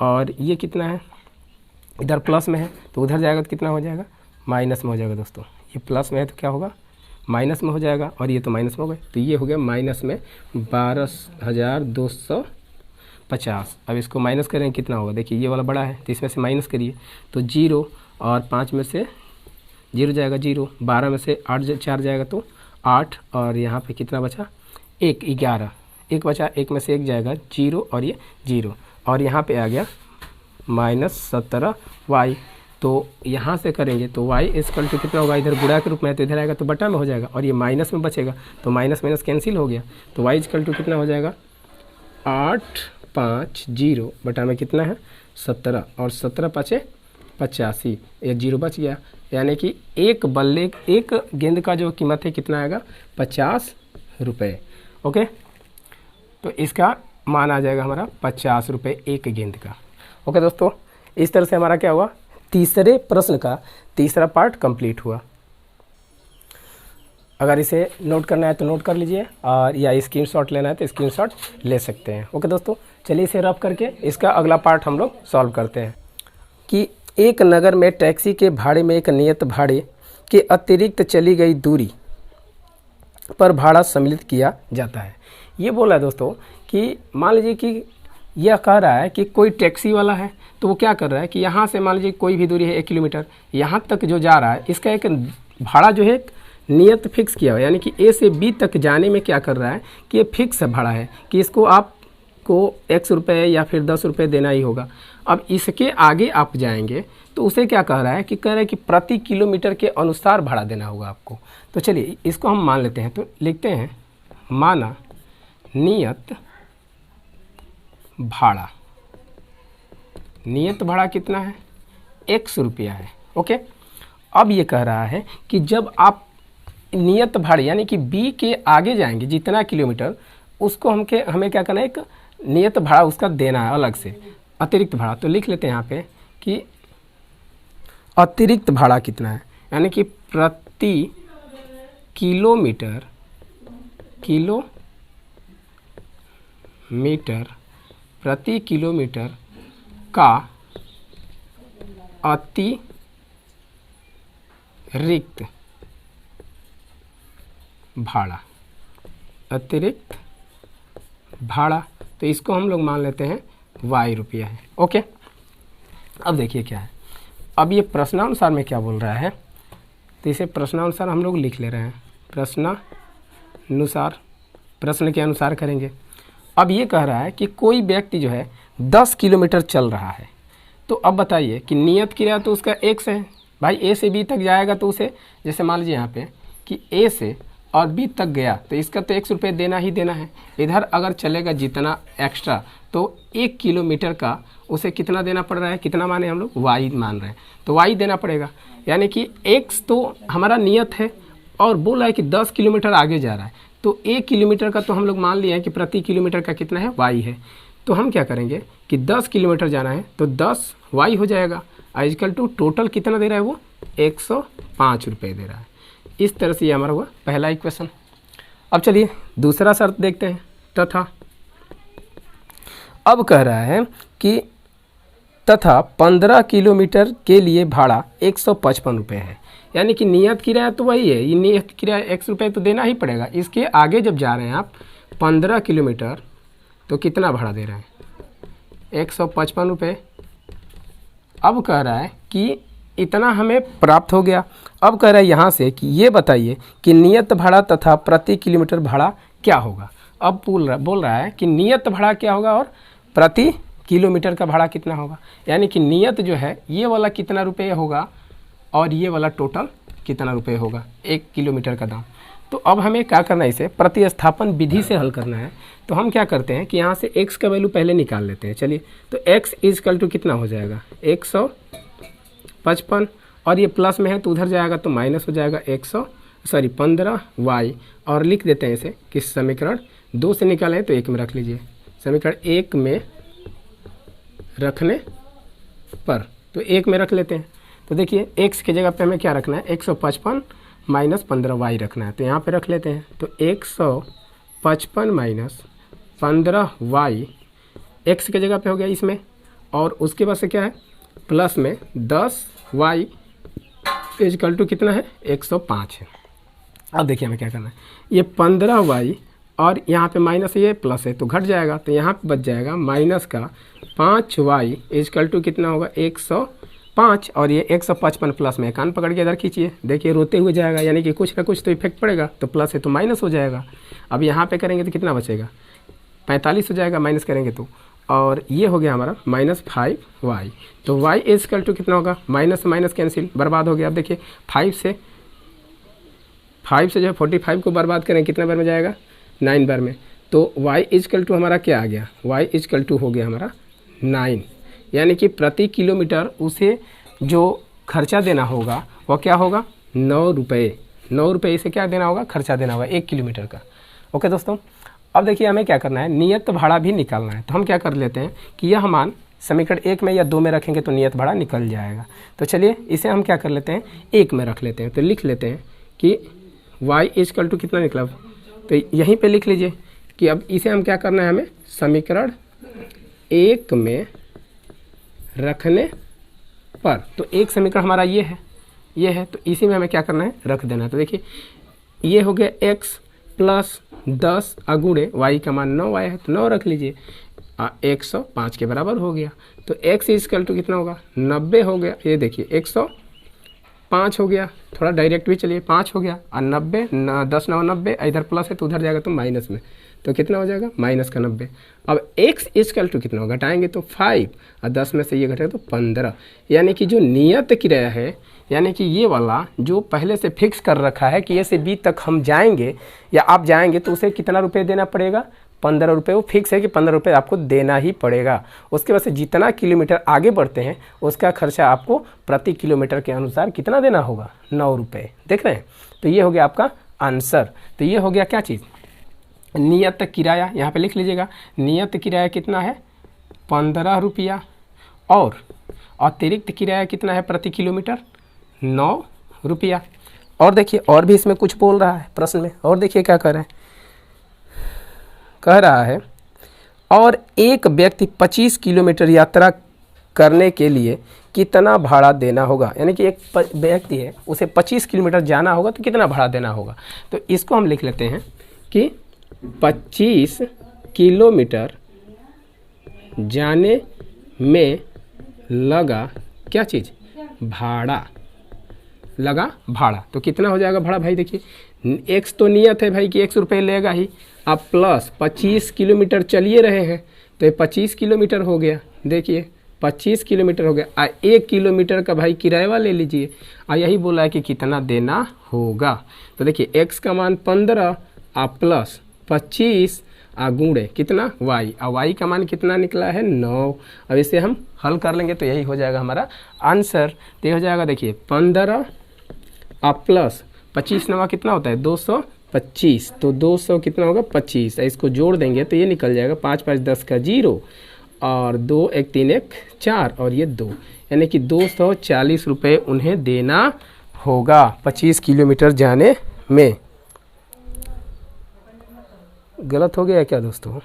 और ये कितना है, इधर प्लस में है तो उधर जाएगा तो कितना हो जाएगा माइनस में हो जाएगा दोस्तों। ये प्लस में है तो क्या होगा माइनस में हो जाएगा, और ये तो माइनस में हो गए तो ये हो गया माइनस में 12,250। अब इसको माइनस करेंगे कितना होगा, देखिए ये वाला बड़ा है तो इसमें से माइनस करिए तो 0 और 5 में से 0 जाएगा 0, 12 में से 8 4 जाएगा तो 8 और यहाँ पे कितना बचा 1 11, 1 बचा, 1 में से 1 जाएगा 0 और ये 0 और यहाँ पे आ गया -17 वाई। तो यहाँ से करेंगे तो y इक्वल टू कितना होगा, इधर गुणा के रूप में है तो इधर आएगा तो बटा में हो जाएगा, और ये माइनस में बचेगा तो माइनस माइनस कैंसिल हो गया तो y इक्वल टू कितना हो जाएगा 850 बटा में कितना है 17 और 17 5 85, एक 0 बच गया, यानी कि एक बल्ले एक गेंद का जो कीमत है कितना आएगा 50 रुपये। ओके, तो इसका मान आ जाएगा हमारा 50 रुपये एक गेंद का। ओके दोस्तों, इस तरह से हमारा क्या हुआ, तीसरे प्रश्न का तीसरा पार्ट कंप्लीट हुआ। अगर इसे नोट करना है तो नोट कर लीजिए, और या स्क्रीनशॉट लेना है तो स्क्रीनशॉट ले सकते हैं। ओके दोस्तों, चलिए इसे रफ करके इसका अगला पार्ट हम लोग सॉल्व करते हैं कि एक नगर में टैक्सी के भाड़े में एक नियत भाड़े के अतिरिक्त चली गई दूरी पर भाड़ा सम्मिलित किया जाता है। ये बोला है दोस्तों कि मान लीजिए कि यह कह रहा है कि कोई टैक्सी वाला है तो वो क्या कर रहा है कि यहाँ से मान लीजिए कोई भी दूरी है 1 किलोमीटर, यहाँ तक जो जा रहा है इसका एक भाड़ा जो है नियत फिक्स किया हुआ है, यानी कि ए से बी तक जाने में क्या कर रहा है कि ये फिक्स भाड़ा है कि इसको आपको X रुपये या फिर 10 रुपये देना ही होगा। अब इसके आगे आप जाएंगे तो उसे क्या कह रहा है कि कह रहा है कि प्रति किलोमीटर के अनुसार भाड़ा देना होगा आपको। तो चलिए इसको हम मान लेते हैं, तो लिखते हैं माना नियत भाड़ा, नियत भाड़ा कितना है X रुपया है। ओके, अब ये कह रहा है कि जब आप नियत भाड़े यानी कि B के आगे जाएंगे जितना किलोमीटर, उसको हमें क्या करना है, एक नियत भाड़ा उसका देना है अलग से, अतिरिक्त भाड़ा। तो लिख लेते हैं यहाँ पे कि अतिरिक्त भाड़ा कितना है, यानी कि प्रति किलोमीटर प्रति किलोमीटर का अतिरिक्त भाड़ा, तो इसको हम लोग मान लेते हैं Y रुपया है। ओके, अब देखिए क्या है, अब ये प्रश्नानुसार में क्या बोल रहा है, तो इसे प्रश्नानुसार हम लोग लिख ले रहे हैं, प्रश्नानुसार, प्रश्न के अनुसार करेंगे। अब ये कह रहा है कि कोई व्यक्ति जो है 10 किलोमीटर चल रहा है, तो अब बताइए कि नियत किराया तो उसका X है भाई, A से B तक जाएगा तो उसे, जैसे मान लीजिए यहाँ पे कि A से और B तक गया तो इसका तो X रुपये देना ही देना है। इधर अगर चलेगा जितना एक्स्ट्रा तो 1 किलोमीटर का उसे कितना देना पड़ रहा है, कितना माने हम लोग Y मान रहे हैं, तो Y देना पड़ेगा, यानी कि X तो हमारा नियत है और बोल रहा है कि 10 किलोमीटर आगे जा रहा है, तो 1 किलोमीटर का तो हम लोग मान लिया है कि प्रति किलोमीटर का कितना है Y है। तो हम क्या करेंगे कि 10 किलोमीटर जाना है तो 10 Y हो जाएगा, आजकल टू टोटल कितना दे रहा है वो 105 रुपये दे रहा है। इस तरह से ये हमारा हुआ पहला इक्वेशन। अब चलिए दूसरा शर्त देखते हैं, तथा अब कह रहा है कि तथा 15 किलोमीटर के लिए भाड़ा 155 रुपये है, यानी कि नियत किराया तो वही है, ये नियत किराया X रुपये तो देना ही पड़ेगा। इसके आगे जब जा रहे हैं आप 15 किलोमीटर तो कितना भाड़ा दे रहा है? 155 रुपये। अब कह रहा है कि इतना हमें प्राप्त हो गया। अब कह रहा है यहाँ से कि ये बताइए कि नियत भाड़ा तथा प्रति किलोमीटर भाड़ा क्या होगा। अब बोल रहा है कि नियत भाड़ा क्या होगा और प्रति किलोमीटर का भाड़ा कितना होगा। यानी कि नियत जो है ये वाला कितना रुपये होगा और ये वाला टोटल कितना रुपये होगा 1 किलोमीटर का दाम। तो अब हमें क्या करना है, इसे प्रतिस्थापन विधि से हल करना है। तो हम क्या करते हैं कि यहाँ से x का वैल्यू पहले निकाल लेते हैं। चलिए, तो x इजकल टू कितना हो जाएगा 155, और ये प्लस में है तो उधर जाएगा तो माइनस हो जाएगा 15y, और लिख देते हैं इसे कि समीकरण 2 से निकाले तो 1 में रख लीजिए। समीकरण 1 में रखने पर तो 1 में रख लेते हैं। तो देखिए x की जगह पे हमें क्या रखना है, 155 माइनस 15y रखना है। तो यहाँ पे रख लेते हैं। तो 155 माइनस 15y x की जगह पे हो गया इसमें, और उसके बाद से क्या है प्लस में 10y इजकल टू कितना है 105 है। अब देखिए हमें क्या करना है, ये 15y और यहाँ पे माइनस ये प्लस है तो घट जाएगा, तो यहाँ पे बच जाएगा माइनस का 5y इजकल टू कितना होगा 105, और ये 155 प्लस में कान पकड़ के इधर खींचिए, देखिए रोते हुए जाएगा, यानी कि कुछ ना कुछ तो इफेक्ट पड़ेगा। तो प्लस है तो माइनस हो जाएगा। अब यहाँ पे करेंगे तो कितना बचेगा 45 हो जाएगा माइनस करेंगे तो, और ये हो गया हमारा -5y। तो y इजकल टू कितना होगा, माइनस माइनस कैंसिल, बर्बाद हो गया। अब देखिए 5 से जो है 45 को बर्बाद करें कितना बार में जाएगा 9 बार में। तो y इजकल टू हमारा क्या आ गया, y इजकल टू हो गया हमारा 9, यानी कि प्रति किलोमीटर उसे जो खर्चा देना होगा वो क्या होगा 9 रुपये। 9 रुपये इसे क्या देना होगा, खर्चा देना होगा 1 किलोमीटर का। ओके दोस्तों, अब देखिए हमें क्या करना है, नियत भाड़ा भी निकालना है। तो हम क्या कर लेते हैं कि यह मान समीकरण 1 में या 2 में रखेंगे तो नियत भाड़ा निकल जाएगा। तो चलिए इसे हम क्या कर लेते हैं 1 में रख लेते हैं। तो लिख लेते हैं कि y इजकल टू कितना निकला, तो यहीं पे लिख लीजिए कि अब इसे हम क्या करना है, हमें समीकरण 1 में रखने पर, तो एक समीकरण हमारा ये है, तो इसी में हमें क्या करना है रख देना है। तो देखिए ये हो गया x प्लस 10 अगुणे y का मान 9 आया है तो 9 रख लीजिए, 105 के बराबर हो गया। तो x इजकल टू कितना होगा 90 हो गया। ये देखिए 105 हो गया, थोड़ा डायरेक्ट भी चलिए 5 हो गया, और 90 10 9 90, इधर प्लस है तो उधर जाएगा तो माइनस में, तो कितना हो जाएगा माइनस का 90। अब x इजकल टू कितना होगा, घटाएंगे तो 5, और 10 में से ये घटेगा तो 15, यानी कि जो नियत किराया है, यानी कि ये वाला जो पहले से फिक्स कर रखा है कि ए से बी तक हम जाएंगे या आप जाएंगे तो उसे कितना रुपये देना पड़ेगा 15 रुपये। वो फिक्स है कि 15 रुपये आपको देना ही पड़ेगा। उसके बाद से जितना किलोमीटर आगे बढ़ते हैं उसका खर्चा आपको प्रति किलोमीटर के अनुसार कितना देना होगा 9 रुपये। देख रहे हैं, तो ये हो गया आपका आंसर। तो ये हो गया क्या चीज़, नियत किराया। यहाँ पे लिख लीजिएगा नियत किराया कितना है 15 रुपया, और अतिरिक्त किराया कितना है प्रति किलोमीटर 9 रुपया। और देखिए और भी इसमें कुछ बोल रहा है प्रश्न में, और देखिए क्या कह रहा है और एक व्यक्ति 25 किलोमीटर यात्रा करने के लिए कितना भाड़ा देना होगा। यानी कि एक व्यक्ति है उसे 25 किलोमीटर जाना होगा तो कितना भाड़ा देना होगा। तो इसको हम लिख लेते हैं कि 25 किलोमीटर जाने में लगा क्या चीज़, भाड़ा, लगा भाड़ा। तो कितना हो जाएगा भाड़ा भाई, देखिए एक्स तो नियत है भाई कि 100 रुपये लेगा ही, अब प्लस 25 किलोमीटर चलिए रहे हैं तो ये 25 किलोमीटर हो गया। देखिए 25 किलोमीटर हो गया, 1 किलोमीटर का भाई किराया ले लीजिए, यही बोला है कि कितना देना होगा। तो देखिए एक्स का मान 15 प्लस 25 गुणे कितना y, और y का मान कितना निकला है 9। अब इसे हम हल कर लेंगे तो यही हो जाएगा हमारा आंसर। तो ये हो जाएगा देखिए 15 प्लस 25 नवा कितना होता है 225, तो 200 कितना होगा 25, इसको जोड़ देंगे तो ये निकल जाएगा 5 5 10 का 0, और 2 1 3 1 4, और ये 2, यानी कि 240 रुपये उन्हें देना होगा 25 किलोमीटर जाने में। गलत हो गया क्या दोस्तों?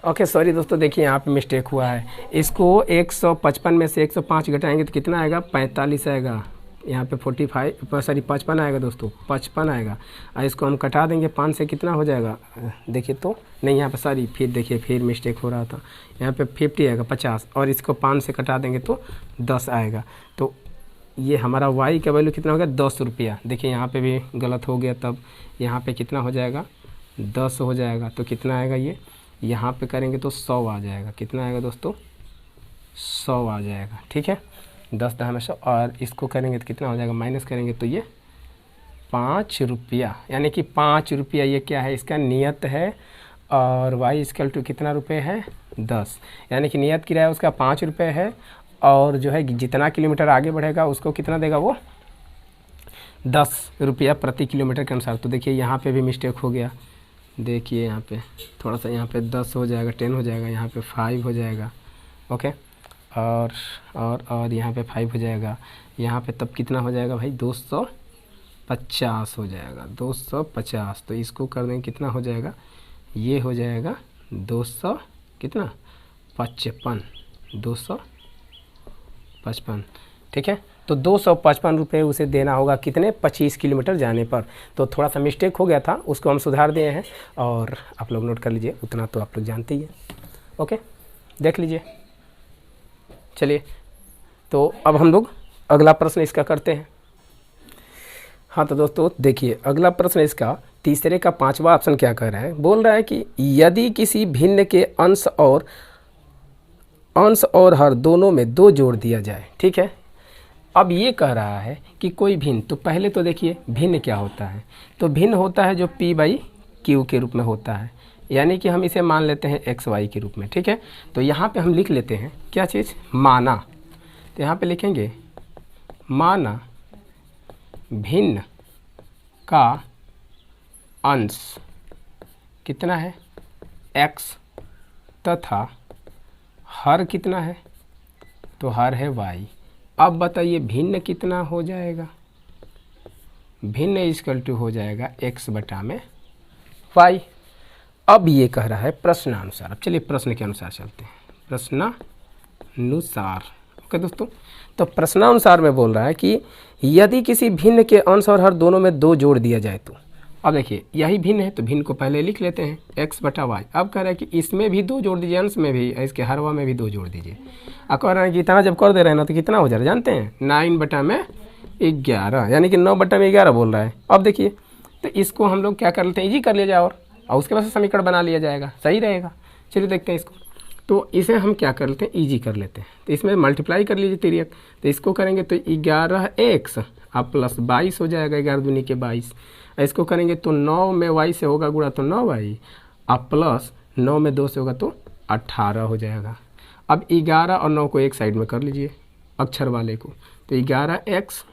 ओके सॉरी दोस्तों, देखिए यहाँ पे मिस्टेक हुआ है। इसको 155 में से 105 घटाएंगे तो कितना आएगा 45 आएगा, यहाँ पे 55 आएगा दोस्तों, 55 आएगा। और इसको हम कटा देंगे 5 से, कितना हो जाएगा देखिए तो, नहीं यहाँ पे फिर देखिए फिर मिस्टेक हो रहा था, यहाँ पे 50 आएगा 50, और इसको 5 से कटा देंगे तो 10 आएगा। तो ये हमारा y का वैल्यू कितना हो गया 10 रुपया। देखिए यहाँ पे भी गलत हो गया, तब यहाँ पे कितना हो जाएगा 10 हो जाएगा। तो कितना आएगा ये, यहाँ पे करेंगे तो 100 आ जाएगा। कितना आएगा दोस्तों 100 आ जाएगा। ठीक है, 10 10 में 100, और इसको करेंगे तो कितना हो जाएगा, माइनस करेंगे तो ये 5 रुपया, यानी कि 5 रुपया ये क्या है, इसका नियत है। और y इक्वल टू कितना रुपये है 10, यानी कि नियत किराया उसका 5 रुपये है। और जो है जितना किलोमीटर आगे बढ़ेगा उसको कितना देगा वो 10 रुपया प्रति किलोमीटर के अनुसार। तो देखिए यहाँ पे भी मिस्टेक हो गया, देखिए यहाँ पे थोड़ा सा, यहाँ पे 10 हो जाएगा, 10 हो जाएगा, यहाँ पे 5 हो जाएगा। ओके, और यहाँ पे 5 हो जाएगा, यहाँ पे तब कितना हो जाएगा भाई 250 हो जाएगा, 250। तो इसको कर देंगे कितना हो जाएगा, ये हो जाएगा 200 कितना 55, 255। ठीक है, तो 255 रुपये उसे देना होगा कितने 25 किलोमीटर जाने पर। तो थोड़ा सा मिस्टेक हो गया था, उसको हम सुधार दिए हैं, और आप लोग नोट कर लीजिए, उतना तो आप लोग जानते ही हैं। ओके, देख लीजिए। चलिए, तो अब हम लोग अगला प्रश्न इसका करते हैं। हाँ तो दोस्तों देखिए, अगला प्रश्न इसका तीसरे का 5वां ऑप्शन क्या कह रहा है, बोल रहा है कि यदि किसी भिन्न के अंश और हर दोनों में 2 जोड़ दिया जाए। ठीक है, अब ये कह रहा है कि कोई भिन्न, तो पहले तो देखिए भिन्न क्या होता है, तो भिन्न होता है जो p/q के रूप में होता है, यानी कि हम इसे मान लेते हैं xy के रूप में। ठीक है, तो यहाँ पे हम लिख लेते हैं क्या चीज़, माना। तो यहाँ पे लिखेंगे माना भिन्न का अंश कितना है x तथा हर कितना है, तो हर है y। अब बताइए भिन्न कितना हो जाएगा, भिन्न इक्वल टू हो जाएगा x बटा में y। अब ये कह रहा है प्रश्नानुसार। अब चलिए प्रश्न के अनुसार चलते हैं, प्रश्नानुसार। ओके दोस्तों, तो प्रश्नानुसार में बोल रहा है कि यदि किसी भिन्न के अंश और हर दोनों में 2 जोड़ दिया जाए तो। अब देखिए यही भिन्न है, तो भिन्न को पहले लिख लेते हैं x बटा y। अब कह रहा है कि इसमें भी 2 जोड़ दीजिए, अंश में भी, इसके हरवा में भी 2 जोड़ दीजिए। अब कह रहा है कि इतना जब कर दे रहे हैं ना, तो कितना हो जा रहा है जानते हैं, 9 बटा में 11, यानी कि 9 बटा में 11 बोल रहा है। अब देखिए, तो इसको हम लोग क्या कर लेते हैं, इजी कर लिया जाए, और उसके बाद से समीकरण बना लिया जाएगा, सही रहेगा। चलिए देखते हैं इसको, तो इसे हम क्या कर लेते हैं, ईजी कर लेते हैं। तो इसमें मल्टीप्लाई कर लीजिए तिर्यक, तो इसको करेंगे तो 11x अब प्लस 22 हो जाएगा, 11 दूनी के 22। इसको करेंगे तो 9 में y से होगा गुणा तो 9y, अब प्लस 9 में 2 से होगा तो 18 हो जाएगा। अब 11 और 9 को एक साइड में कर लीजिए अक्षर वाले को, तो 11x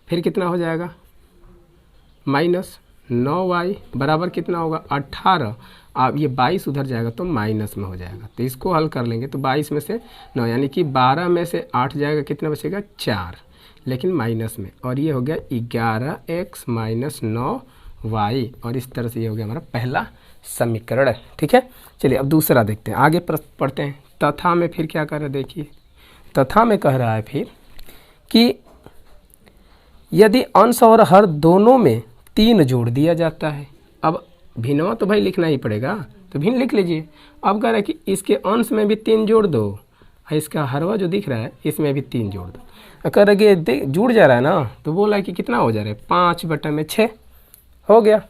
फिर कितना हो जाएगा माइनस 9y बराबर कितना होगा 18। अब ये 22 उधर जाएगा तो माइनस में हो जाएगा। तो इसको हल कर लेंगे तो 22 में से 9, यानी कि 12 में से 8 जाएगा, कितना बचेगा 4, लेकिन माइनस में। और ये हो गया 11x माइनस 9y, और इस तरह से ये हो गया हमारा पहला समीकरण। ठीक है, चलिए अब दूसरा देखते हैं, आगे पढ़ते हैं। तथा में फिर क्या कर रहा है, देखिए तथा में कह रहा है फिर कि यदि अंश और हर दोनों में 3 जोड़ दिया जाता है। अब भिन्नवा तो भाई लिखना ही पड़ेगा, तो भिन्न लिख लीजिए। अब कह रहा है कि इसके अंश में भी 3 जोड़ दो, और इसका हरवा जो दिख रहा है इसमें भी 3 जोड़ दो। कह रहा है कि जुड़ जा रहा है ना, तो बोला है कि कितना हो जा रहा है 5 बटा में 6 हो गया।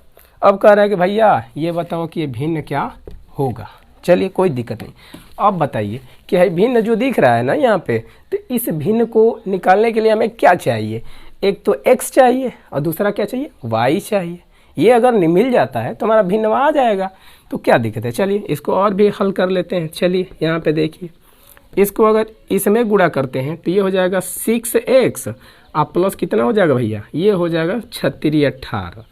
अब कह रहा है कि भैया ये बताओ कि ये भिन्न क्या होगा। चलिए कोई दिक्कत नहीं, अब बताइए कि है भिन्न जो दिख रहा है ना यहाँ पे, तो इस भिन्न को निकालने के लिए हमें क्या चाहिए, एक तो x चाहिए और दूसरा क्या चाहिए y चाहिए। ये अगर मिल जाता है तो हमारा भिन्न आ जाएगा, तो क्या दिक्कत है। चलिए इसको और भी हल कर लेते हैं। चलिए यहाँ पे देखिए, इसको अगर इसमें गुणा करते हैं तो ये हो जाएगा 6x, आप प्लस कितना हो जाएगा भैया, ये हो जाएगा 36 18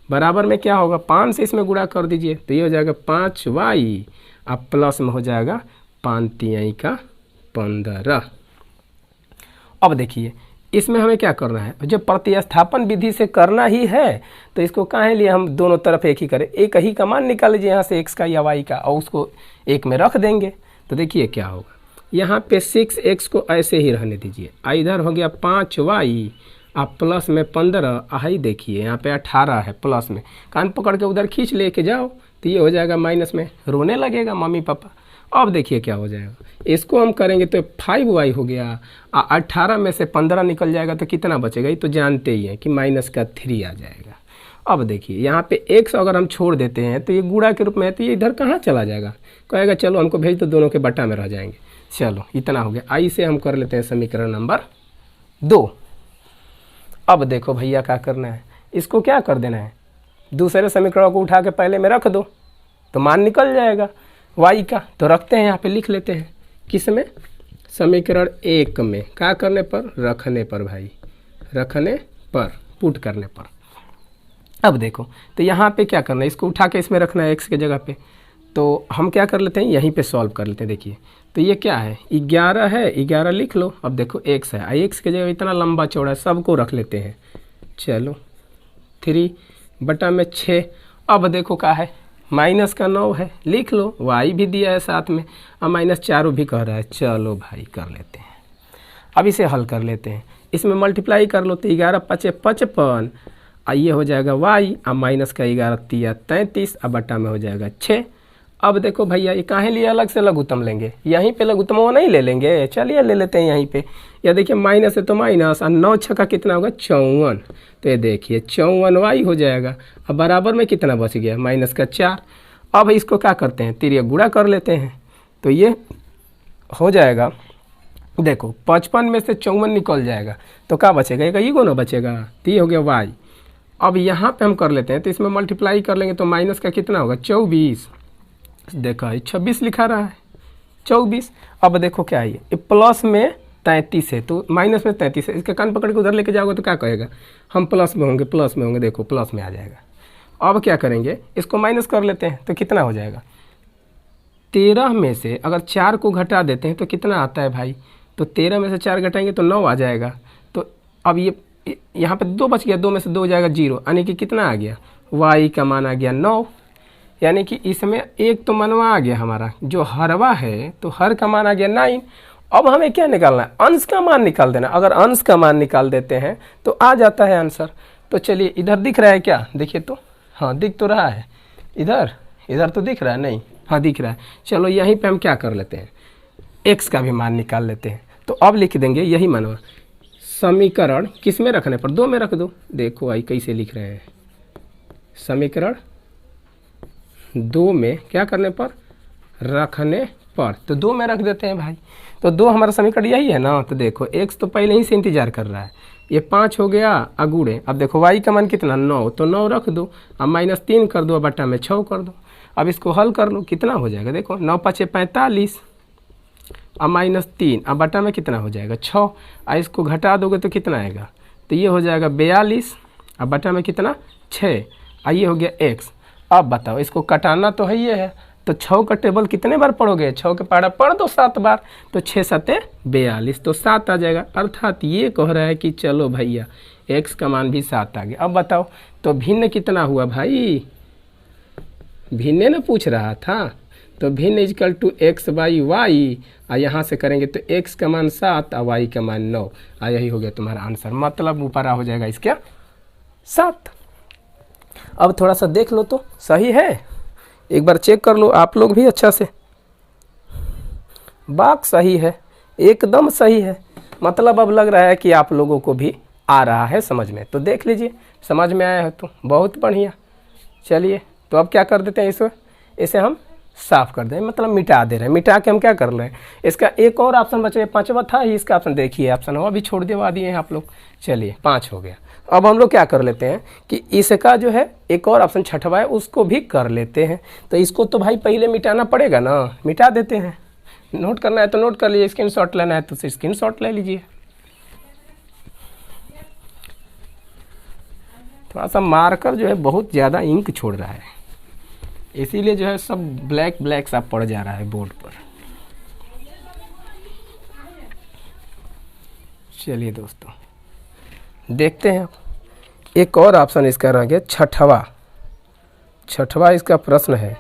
बराबर में क्या होगा 5 से इसमें गुणा कर दीजिए, तो ये हो जाएगा 5y, आप प्लस में हो जाएगा 5 3 का 15। अब देखिए इसमें हमें क्या करना है, जब प्रतिस्थापन विधि से करना ही है तो इसको काहे लिए हम दोनों तरफ एक ही करें, एक ही का मान निकाल लीजिए यहाँ से x का या y का, और उसको एक में रख देंगे। तो देखिए क्या होगा, यहाँ पे 6x को ऐसे ही रहने दीजिए। इधर हो गया 5y आप प्लस में 15, आई देखिए यहाँ पे 18 है प्लस में, कान पकड़ के उधर खींच लेके जाओ तो ये हो जाएगा माइनस में, रोने लगेगा मम्मी पापा। अब देखिए क्या हो जाएगा, इसको हम करेंगे तो 5y हो गया, 18 में से 15 निकल जाएगा तो कितना बचेगा, ये तो जानते ही हैं कि माइनस का 3 आ जाएगा। अब देखिए यहाँ पे x अगर हम छोड़ देते हैं तो ये गुणा के रूप में है, तो ये इधर कहाँ चला जाएगा, कहेगा चलो हमको भेज दो, दोनों के बटा में रह जाएंगे। चलो इतना हो गया। आई से हम कर लेते हैं समीकरण नंबर 2। अब देखो भैया क्या करना है, इसको क्या कर देना है, दूसरे समीकरण को उठा के पहले में रख दो तो मान निकल जाएगा y का। तो रखते हैं यहाँ पे, लिख लेते हैं किस में, समीकरण 1 में। क्या करने पर, रखने पर भाई, रखने पर, पुट करने पर। अब देखो तो यहाँ पे क्या करना है, इसको उठा के इसमें रखना है x के जगह पे। तो हम क्या कर लेते हैं, यहीं पे सॉल्व कर लेते हैं। देखिए तो ये क्या है, 11 है, 11 लिख लो। अब देखो x है, x के जगह इतना लंबा चौड़ा है, सबको रख लेते हैं। चलो 3/6। अब देखो क्या है, माइनस का 9 है, लिख लो, y भी दिया है साथ में, अब -4 भी कह रहा है। चलो भाई कर लेते हैं, अब इसे हल कर लेते हैं, इसमें मल्टीप्लाई कर लो तो 11 5 55, ये हो जाएगा y, अब माइनस का 11 3 33, अब बटा में हो जाएगा 6। अब देखो भैया ये काहे लिए अलग से लघुत्तम लेंगे, यहीं पे लघुत्तम वो नहीं ले लेंगे, चलिए ले लेते हैं यहीं पे। या देखिए माइनस है तो माइनस, और 9 छक्का कितना होगा 54, तो ये देखिए 54y हो जाएगा। अब बराबर में कितना बच गया, माइनस का 4। अब इसको क्या करते हैं, तिरिया गुणा कर लेते हैं, तो ये हो जाएगा, देखो 55 में से 54 निकल जाएगा तो क्या बचेगा, एक ही गुना बचेगा, तो ये हो गया y। अब यहाँ पे हम कर लेते हैं, तो इसमें मल्टीप्लाई कर लेंगे तो माइनस का कितना होगा 24, देखा 26 लिखा रहा है 24। अब देखो क्या है, ये प्लस में 33 है तो माइनस में 33 है, इसका कान पकड़ के उधर लेके जाओगे तो क्या कहेगा, हम प्लस में होंगे, प्लस में होंगे, देखो प्लस में आ जाएगा। अब क्या करेंगे, इसको माइनस कर लेते हैं तो कितना हो जाएगा, 13 में से अगर 4 को घटा देते हैं तो कितना आता है भाई, तो 13 में से 4 घटाएंगे तो 9 आ जाएगा। तो अब ये यहाँ पे 2 बच गया, 2 में से 2 हो जाएगा 0, यानी कि कितना आ गया, y का मान आ गया 9। यानी कि इसमें एक तो मनवा आ गया हमारा, जो हरवा है तो हर का मान आ गया 9। अब हमें क्या निकालना है, अंश का मान निकाल देना। अगर अंश का मान निकाल देते हैं तो आ जाता है आंसर। तो चलिए इधर दिख रहा है क्या, देखिए तो, हाँ दिख तो रहा है, इधर तो दिख रहा है, नहीं हाँ दिख रहा है। चलो यहीं पे हम क्या कर लेते हैं, x का भी मान निकाल लेते हैं। तो अब लिख देंगे यही मनवा, समीकरण किस में रखने पर, 2 में रख दो। देखो आई कैसे लिख रहे हैं, समीकरण 2 में क्या करने पर, रखने पर। तो 2 में रख देते हैं भाई। तो 2 हमारा समीकरण यही है ना। तो देखो x तो पहले ही से इंतजार कर रहा है, ये 5 हो गया अगुड़े। अब देखो y का मान कितना 9, तो 9 रख दो, अब -3 कर दो, बटा में 6 कर दो। अब इसको हल कर लो, कितना हो जाएगा, देखो 9 5 45, अब -3, अब बटा में कितना हो जाएगा 6, और इसको घटा दोगे तो कितना आएगा, तो ये हो जाएगा 42, अब बटा में कितना 6, और ये हो गया x। अब बताओ इसको कटाना तो है ये है, तो 6 का टेबल कितने बार पढ़ोगे, 6 के पहाड़ा पढ़ दो 7 बार, तो 6 7 42, तो 7 आ जाएगा। अर्थात ये कह रहा है कि चलो भैया x का मान भी 7 आ गया। अब बताओ तो भिन्न कितना हुआ भाई, भिन्न ना पूछ रहा था, तो भिन्न इजकल टू x/y, और यहाँ से करेंगे तो x का मान 7 और y का मान 9, और यही हो गया तुम्हारा आंसर। मतलब ऊपर हो जाएगा इसका 7। अब थोड़ा सा देख लो तो सही है, एक बार चेक कर लो आप लोग भी अच्छा से, बात सही है, एकदम सही है। मतलब अब लग रहा है कि आप लोगों को भी आ रहा है समझ में, तो देख लीजिए समझ में आया है तो बहुत बढ़िया। चलिए तो अब क्या कर देते हैं, इसे हम साफ कर दें, मतलब मिटा दे रहे हैं। मिटा के हम क्या कर रहे हैं, इसका एक और ऑप्शन बचे, 5वां था ही इसका ऑप्शन, देखिए ऑप्शन वो अभी छोड़ दिवा दिए हैं आप लोग। चलिए 5 हो गया। अब हम लोग क्या कर लेते हैं कि इसका जो है एक और ऑप्शन 6वां है उसको भी कर लेते हैं। तो इसको तो भाई पहले मिटाना पड़ेगा ना, मिटा देते हैं। नोट करना है तो नोट कर लीजिए, स्क्रीनशॉट लेना है तो स्क्रीनशॉट ले लीजिए। थोड़ा सा मार्कर जो है बहुत ज़्यादा इंक छोड़ रहा है, इसीलिए जो है सब ब्लैक सा पड़ जा रहा है बोर्ड पर। चलिए दोस्तों देखते हैं, एक और ऑप्शन इसका रह गया 6वां इसका प्रश्न है।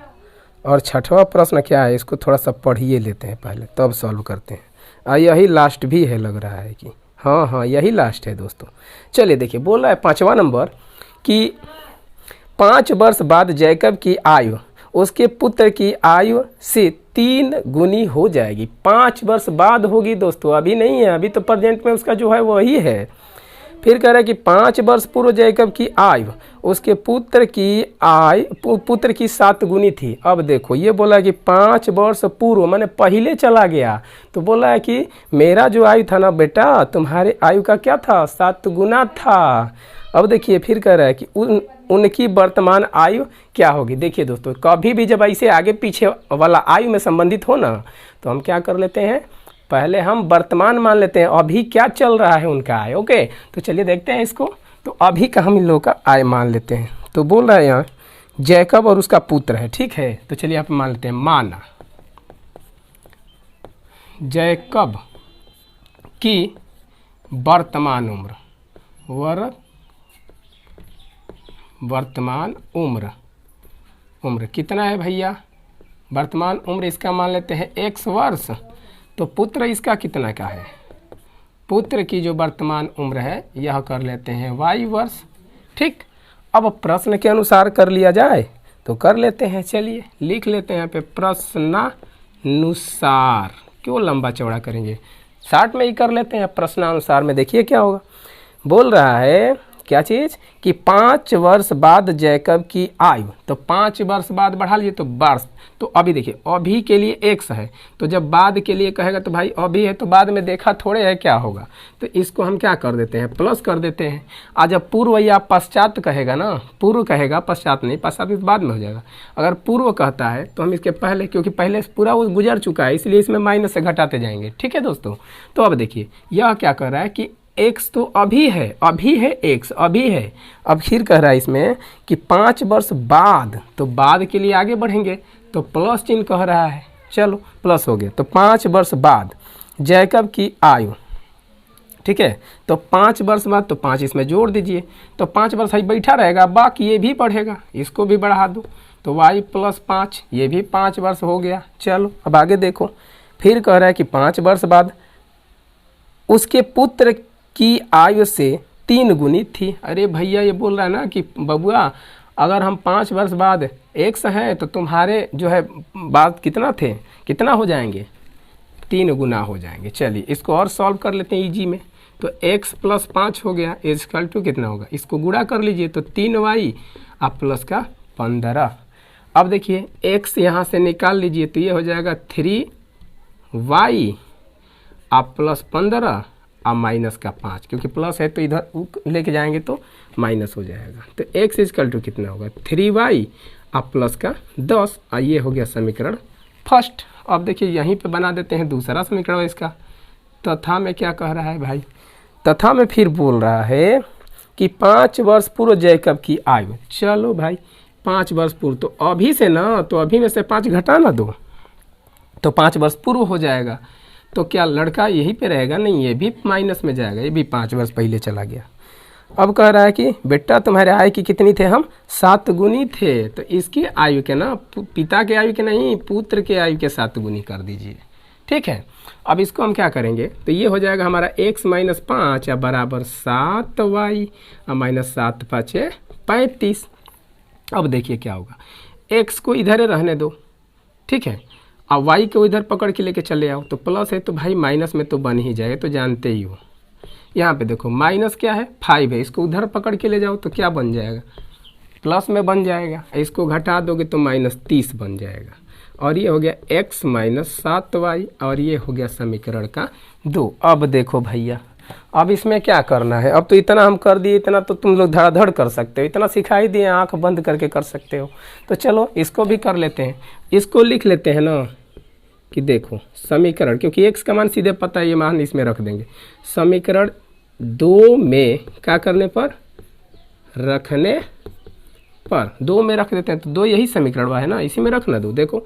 और छठवां प्रश्न क्या है, इसको थोड़ा सा पढ़िए लेते हैं पहले, तब सॉल्व करते हैं। यही लास्ट भी है, लग रहा है कि हाँ यही लास्ट है दोस्तों। चलिए देखिए, बोल रहा है 5वां नंबर कि 5 वर्ष बाद जैकब की आयु उसके पुत्र की आयु से 3 गुनी हो जाएगी। 5 वर्ष बाद होगी दोस्तों, अभी नहीं है, अभी तो प्रेजेंट में उसका जो है वही है। फिर कह रहा है कि 5 वर्ष पूर्व जैकब की आयु उसके पुत्र की 7 गुनी थी। अब देखो ये बोला कि 5 वर्ष पूर्व माने पहले चला गया, तो बोला है कि मेरा जो आयु था ना बेटा, तुम्हारे आयु का क्या था, 7 गुना था। अब देखिए फिर कह रहा है कि उनकी वर्तमान आयु क्या होगी। देखिए दोस्तों, कभी भी जब ऐसे आगे पीछे वाला आयु में संबंधित हो ना, तो हम क्या कर लेते हैं, पहले हम वर्तमान मान लेते हैं, अभी क्या चल रहा है उनका आय। ओके, तो चलिए देखते हैं इसको। तो अभी का हम इन लोगों का आय मान लेते हैं। तो बोल रहा है यहाँ जैकब और उसका पुत्र है, ठीक है। तो चलिए यहाँ पे मान लेते हैं, माना जैकब की वर्तमान उम्र कितना है भैया, वर्तमान उम्र इसका मान लेते हैं x वर्ष। तो पुत्र इसका कितना का है, पुत्र की जो वर्तमान उम्र है यह कर लेते हैं y वर्ष, ठीक। अब प्रश्न के अनुसार कर लिया जाए तो कर लेते हैं। चलिए लिख लेते हैं यहाँ पे प्रश्नानुसार, क्यों लंबा चौड़ा करेंगे, शार्ट में ही कर लेते हैं। प्रश्नानुसार में देखिए क्या होगा, बोल रहा है क्या चीज़ कि 5 वर्ष बाद जैकब की आयु, तो 5 वर्ष बाद बढ़ा लिए तो वर्ष। तो अभी देखिए, अभी के लिए x है, तो जब बाद के लिए कहेगा तो भाई अभी है, तो बाद में देखा थोड़े है क्या होगा, तो इसको हम क्या कर देते हैं, प्लस कर देते हैं। आज जब पूर्व या पश्चात कहेगा ना, पूर्व कहेगा, पश्चात नहीं, पश्चात इस बाद में हो जाएगा। अगर पूर्व कहता है तो हम इसके पहले, क्योंकि पहले पूरा वो गुजर चुका है, इसलिए इसमें माइनस से घटाते जाएंगे, ठीक है दोस्तों। तो अब देखिए यह क्या कर रहा है कि x तो अभी है x अभी है। अब फिर कह रहा है इसमें कि 5 वर्ष बाद, तो बाद के लिए आगे बढ़ेंगे तो प्लस चिन्ह कह रहा है, चलो प्लस हो गया। तो 5 वर्ष बाद जैकब की आयु, ठीक है। तो 5 वर्ष बाद, तो 5 इसमें जोड़ दीजिए, तो 5 वर्ष ही बैठा रहेगा, बाकी ये भी बढ़ेगा, इसको भी बढ़ा दो, तो y + 5, ये भी 5 वर्ष हो गया। चलो अब आगे देखो, फिर कह रहा है कि 5 वर्ष बाद उसके पुत्र की आयु से 3 गुनी थी। अरे भैया ये बोल रहा है ना कि बबुआ अगर हम 5 वर्ष बाद x हैं तो तुम्हारे जो है बाद कितना हो जाएंगे, 3 गुना हो जाएंगे। चलिए इसको और सॉल्व कर लेते हैं इजी में। तो x + 5 हो गया, = कितना होगा, इसको गुणा कर लीजिए, तो 3y आप प्लस का 15। अब देखिए x यहाँ से निकाल लीजिए, तो ये हो जाएगा 3y आप प्लस 15 अब माइनस का 5, क्योंकि प्लस है तो इधर लेके जाएंगे तो माइनस हो जाएगा। तो x = कितना होगा, 3y अब प्लस का 10। ये हो गया समीकरण फर्स्ट। अब देखिए यहीं पे बना देते हैं दूसरा समीकरण इसका। तथा में क्या कह रहा है भाई, तथा में फिर बोल रहा है कि 5 वर्ष पूर्व जैकब की आयु। चलो भाई 5 वर्ष पूर्व, तो अभी से ना, तो अभी में से 5 घटा ना दो, तो 5 वर्ष पूर्व हो जाएगा। तो क्या लड़का यहीं पे रहेगा, नहीं, ये भी माइनस में जाएगा, ये भी 5 वर्ष पहले चला गया। अब कह रहा है कि बेटा तुम्हारे आयु की कितनी थे, हम 7 गुनी थे, तो इसकी आयु के ना, पिता के आयु के नहीं, पुत्र के आयु के 7 गुनी कर दीजिए, ठीक है। अब इसको हम क्या करेंगे, तो ये हो जाएगा हमारा x - 5 बराबर 7y -7 × 5 = 35। अब देखिए क्या होगा, x को इधर रहने दो, ठीक है, अब y को इधर पकड़ के लेके चले आओ, तो प्लस है तो भाई माइनस में तो बन ही जाएगा, तो जानते ही हो। यहाँ पे देखो माइनस क्या है, 5 है, इसको उधर पकड़ के ले जाओ तो क्या बन जाएगा, प्लस में बन जाएगा, इसको घटा दोगे तो -30 बन जाएगा। और ये हो गया x - 7y, और ये हो गया समीकरण का 2। अब देखो भैया, अब इसमें क्या करना है, अब तो इतना हम कर दिए, इतना तो तुम लोग धड़ाधड़ कर सकते हो, इतना सिखाई दिए, आंख बंद करके कर सकते हो। तो चलो इसको भी कर लेते हैं, इसको लिख लेते हैं ना कि देखो समीकरण, क्योंकि x का मान सीधे पता है, ये मान इसमें रख देंगे। समीकरण 2 में क्या करने पर, रखने पर 2 में रख देते हैं, तो 2 यही समीकरण है ना, इसी में रखना दो। देखो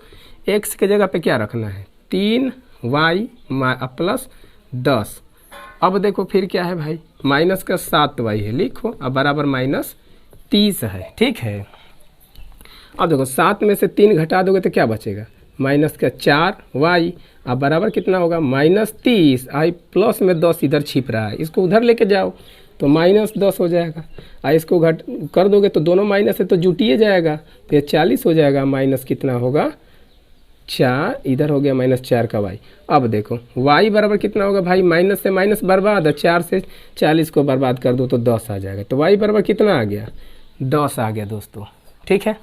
x के जगह पे क्या रखना है, 3y + 10। अब देखो फिर क्या है भाई, माइनस का 7y है, लिखो, अब बराबर -30 है, ठीक है। अब देखो 7 में से 3 घटा दोगे तो क्या बचेगा, माइनस का 4y, अब बराबर कितना होगा -30, आई प्लस में 10 इधर छिप रहा है, इसको उधर लेके जाओ तो -10 हो जाएगा। इसको घट कर दोगे तो दोनों माइनस है तो जुटिए जाएगा, तो ये 40 हो जाएगा, माइनस कितना होगा 4, इधर हो गया -4 का y। अब देखो y बराबर कितना होगा भाई, माइनस से माइनस बर्बाद है, 4 से 40 को बर्बाद कर दो तो 10 आ जाएगा, तो y बराबर कितना आ गया 10 आ गया दोस्तों, ठीक है।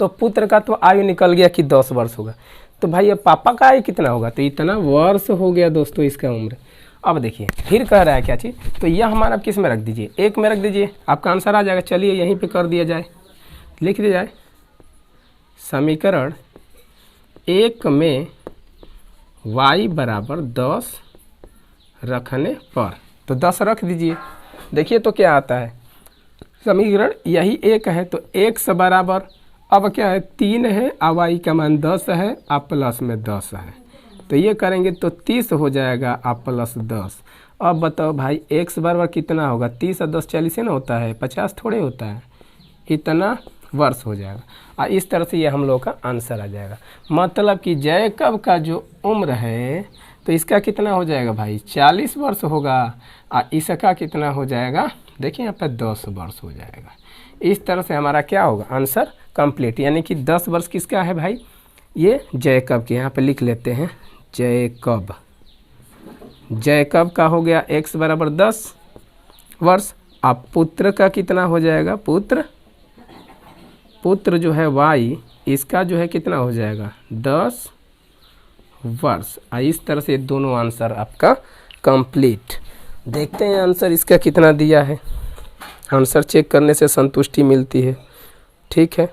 तो पुत्र का तो आयु निकल गया कि 10 वर्ष होगा, तो भाई अब पापा का आयु कितना होगा, तो इतना वर्ष हो गया दोस्तों इसका उम्र। अब देखिए फिर कह रहा है क्या चीज़, तो यह हमारा किस में रख दीजिए, 1 में रख दीजिए, आपका आंसर आ जाएगा। चलिए यहीं पे कर दिया जाए, लिख दिया जाए समीकरण 1 में y बराबर 10 रखने पर, तो 10 रख दीजिए। देखिए तो क्या आता है, समीकरण यही 1 है तो x बराबर अब क्या है 3 है, अब y का मान 10 है, आप प्लस में 10 है, तो ये करेंगे तो 30 हो जाएगा, आप प्लस 10। अब बताओ भाई x बराबर कितना होगा, 30 और 10 40 ना होता है, 50 थोड़े होता है, इतना वर्ष हो जाएगा। और इस तरह से ये हम लोग का आंसर आ जाएगा। मतलब कि जैकब का जो उम्र है तो इसका कितना हो जाएगा भाई 40 वर्ष होगा, और इसका कितना हो जाएगा, देखिए यहाँ पर 10 वर्ष हो जाएगा। इस तरह से हमारा क्या होगा आंसर कंप्लीट, यानी कि 10 वर्ष किसका है भाई, ये जैकब के, यहाँ पे लिख लेते हैं जैकब, जैकब का हो गया x बराबर 10 वर्ष। अब पुत्र का कितना हो जाएगा, पुत्र जो है y, इसका जो है कितना हो जाएगा 10 वर्ष। इस तरह से दोनों आंसर आपका कंप्लीट। देखते हैं आंसर इसका कितना दिया है, आंसर चेक करने से संतुष्टि मिलती है, ठीक है,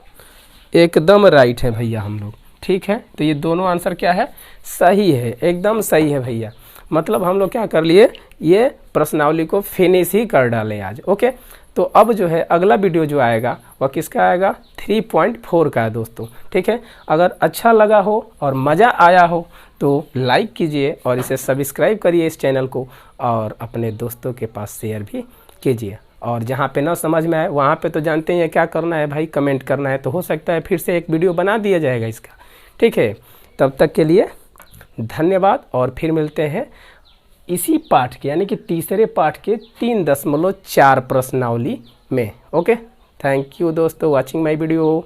एकदम राइट है भैया हम लोग, ठीक है। तो ये दोनों आंसर क्या है, सही है, एकदम सही है भैया। मतलब हम लोग क्या कर लिए, ये प्रश्नावली को फिनिश ही कर डालें आज, ओके। तो अब जो है अगला वीडियो जो आएगा वह किसका आएगा, 3.4 का है दोस्तों, ठीक है। अगर अच्छा लगा हो और मज़ा आया हो तो लाइक कीजिए और इसे सब्सक्राइब करिए इस चैनल को, और अपने दोस्तों के पास शेयर भी कीजिए। और जहाँ पे ना समझ में आए वहाँ पे तो जानते हैं क्या करना है भाई, कमेंट करना है, तो हो सकता है फिर से एक वीडियो बना दिया जाएगा इसका, ठीक है। तब तक के लिए धन्यवाद, और फिर मिलते हैं इसी पाठ के यानी कि तीसरे पाठ के 3.4 प्रश्नावली में, ओके। थैंक यू दोस्तों, वॉचिंग माय वीडियो।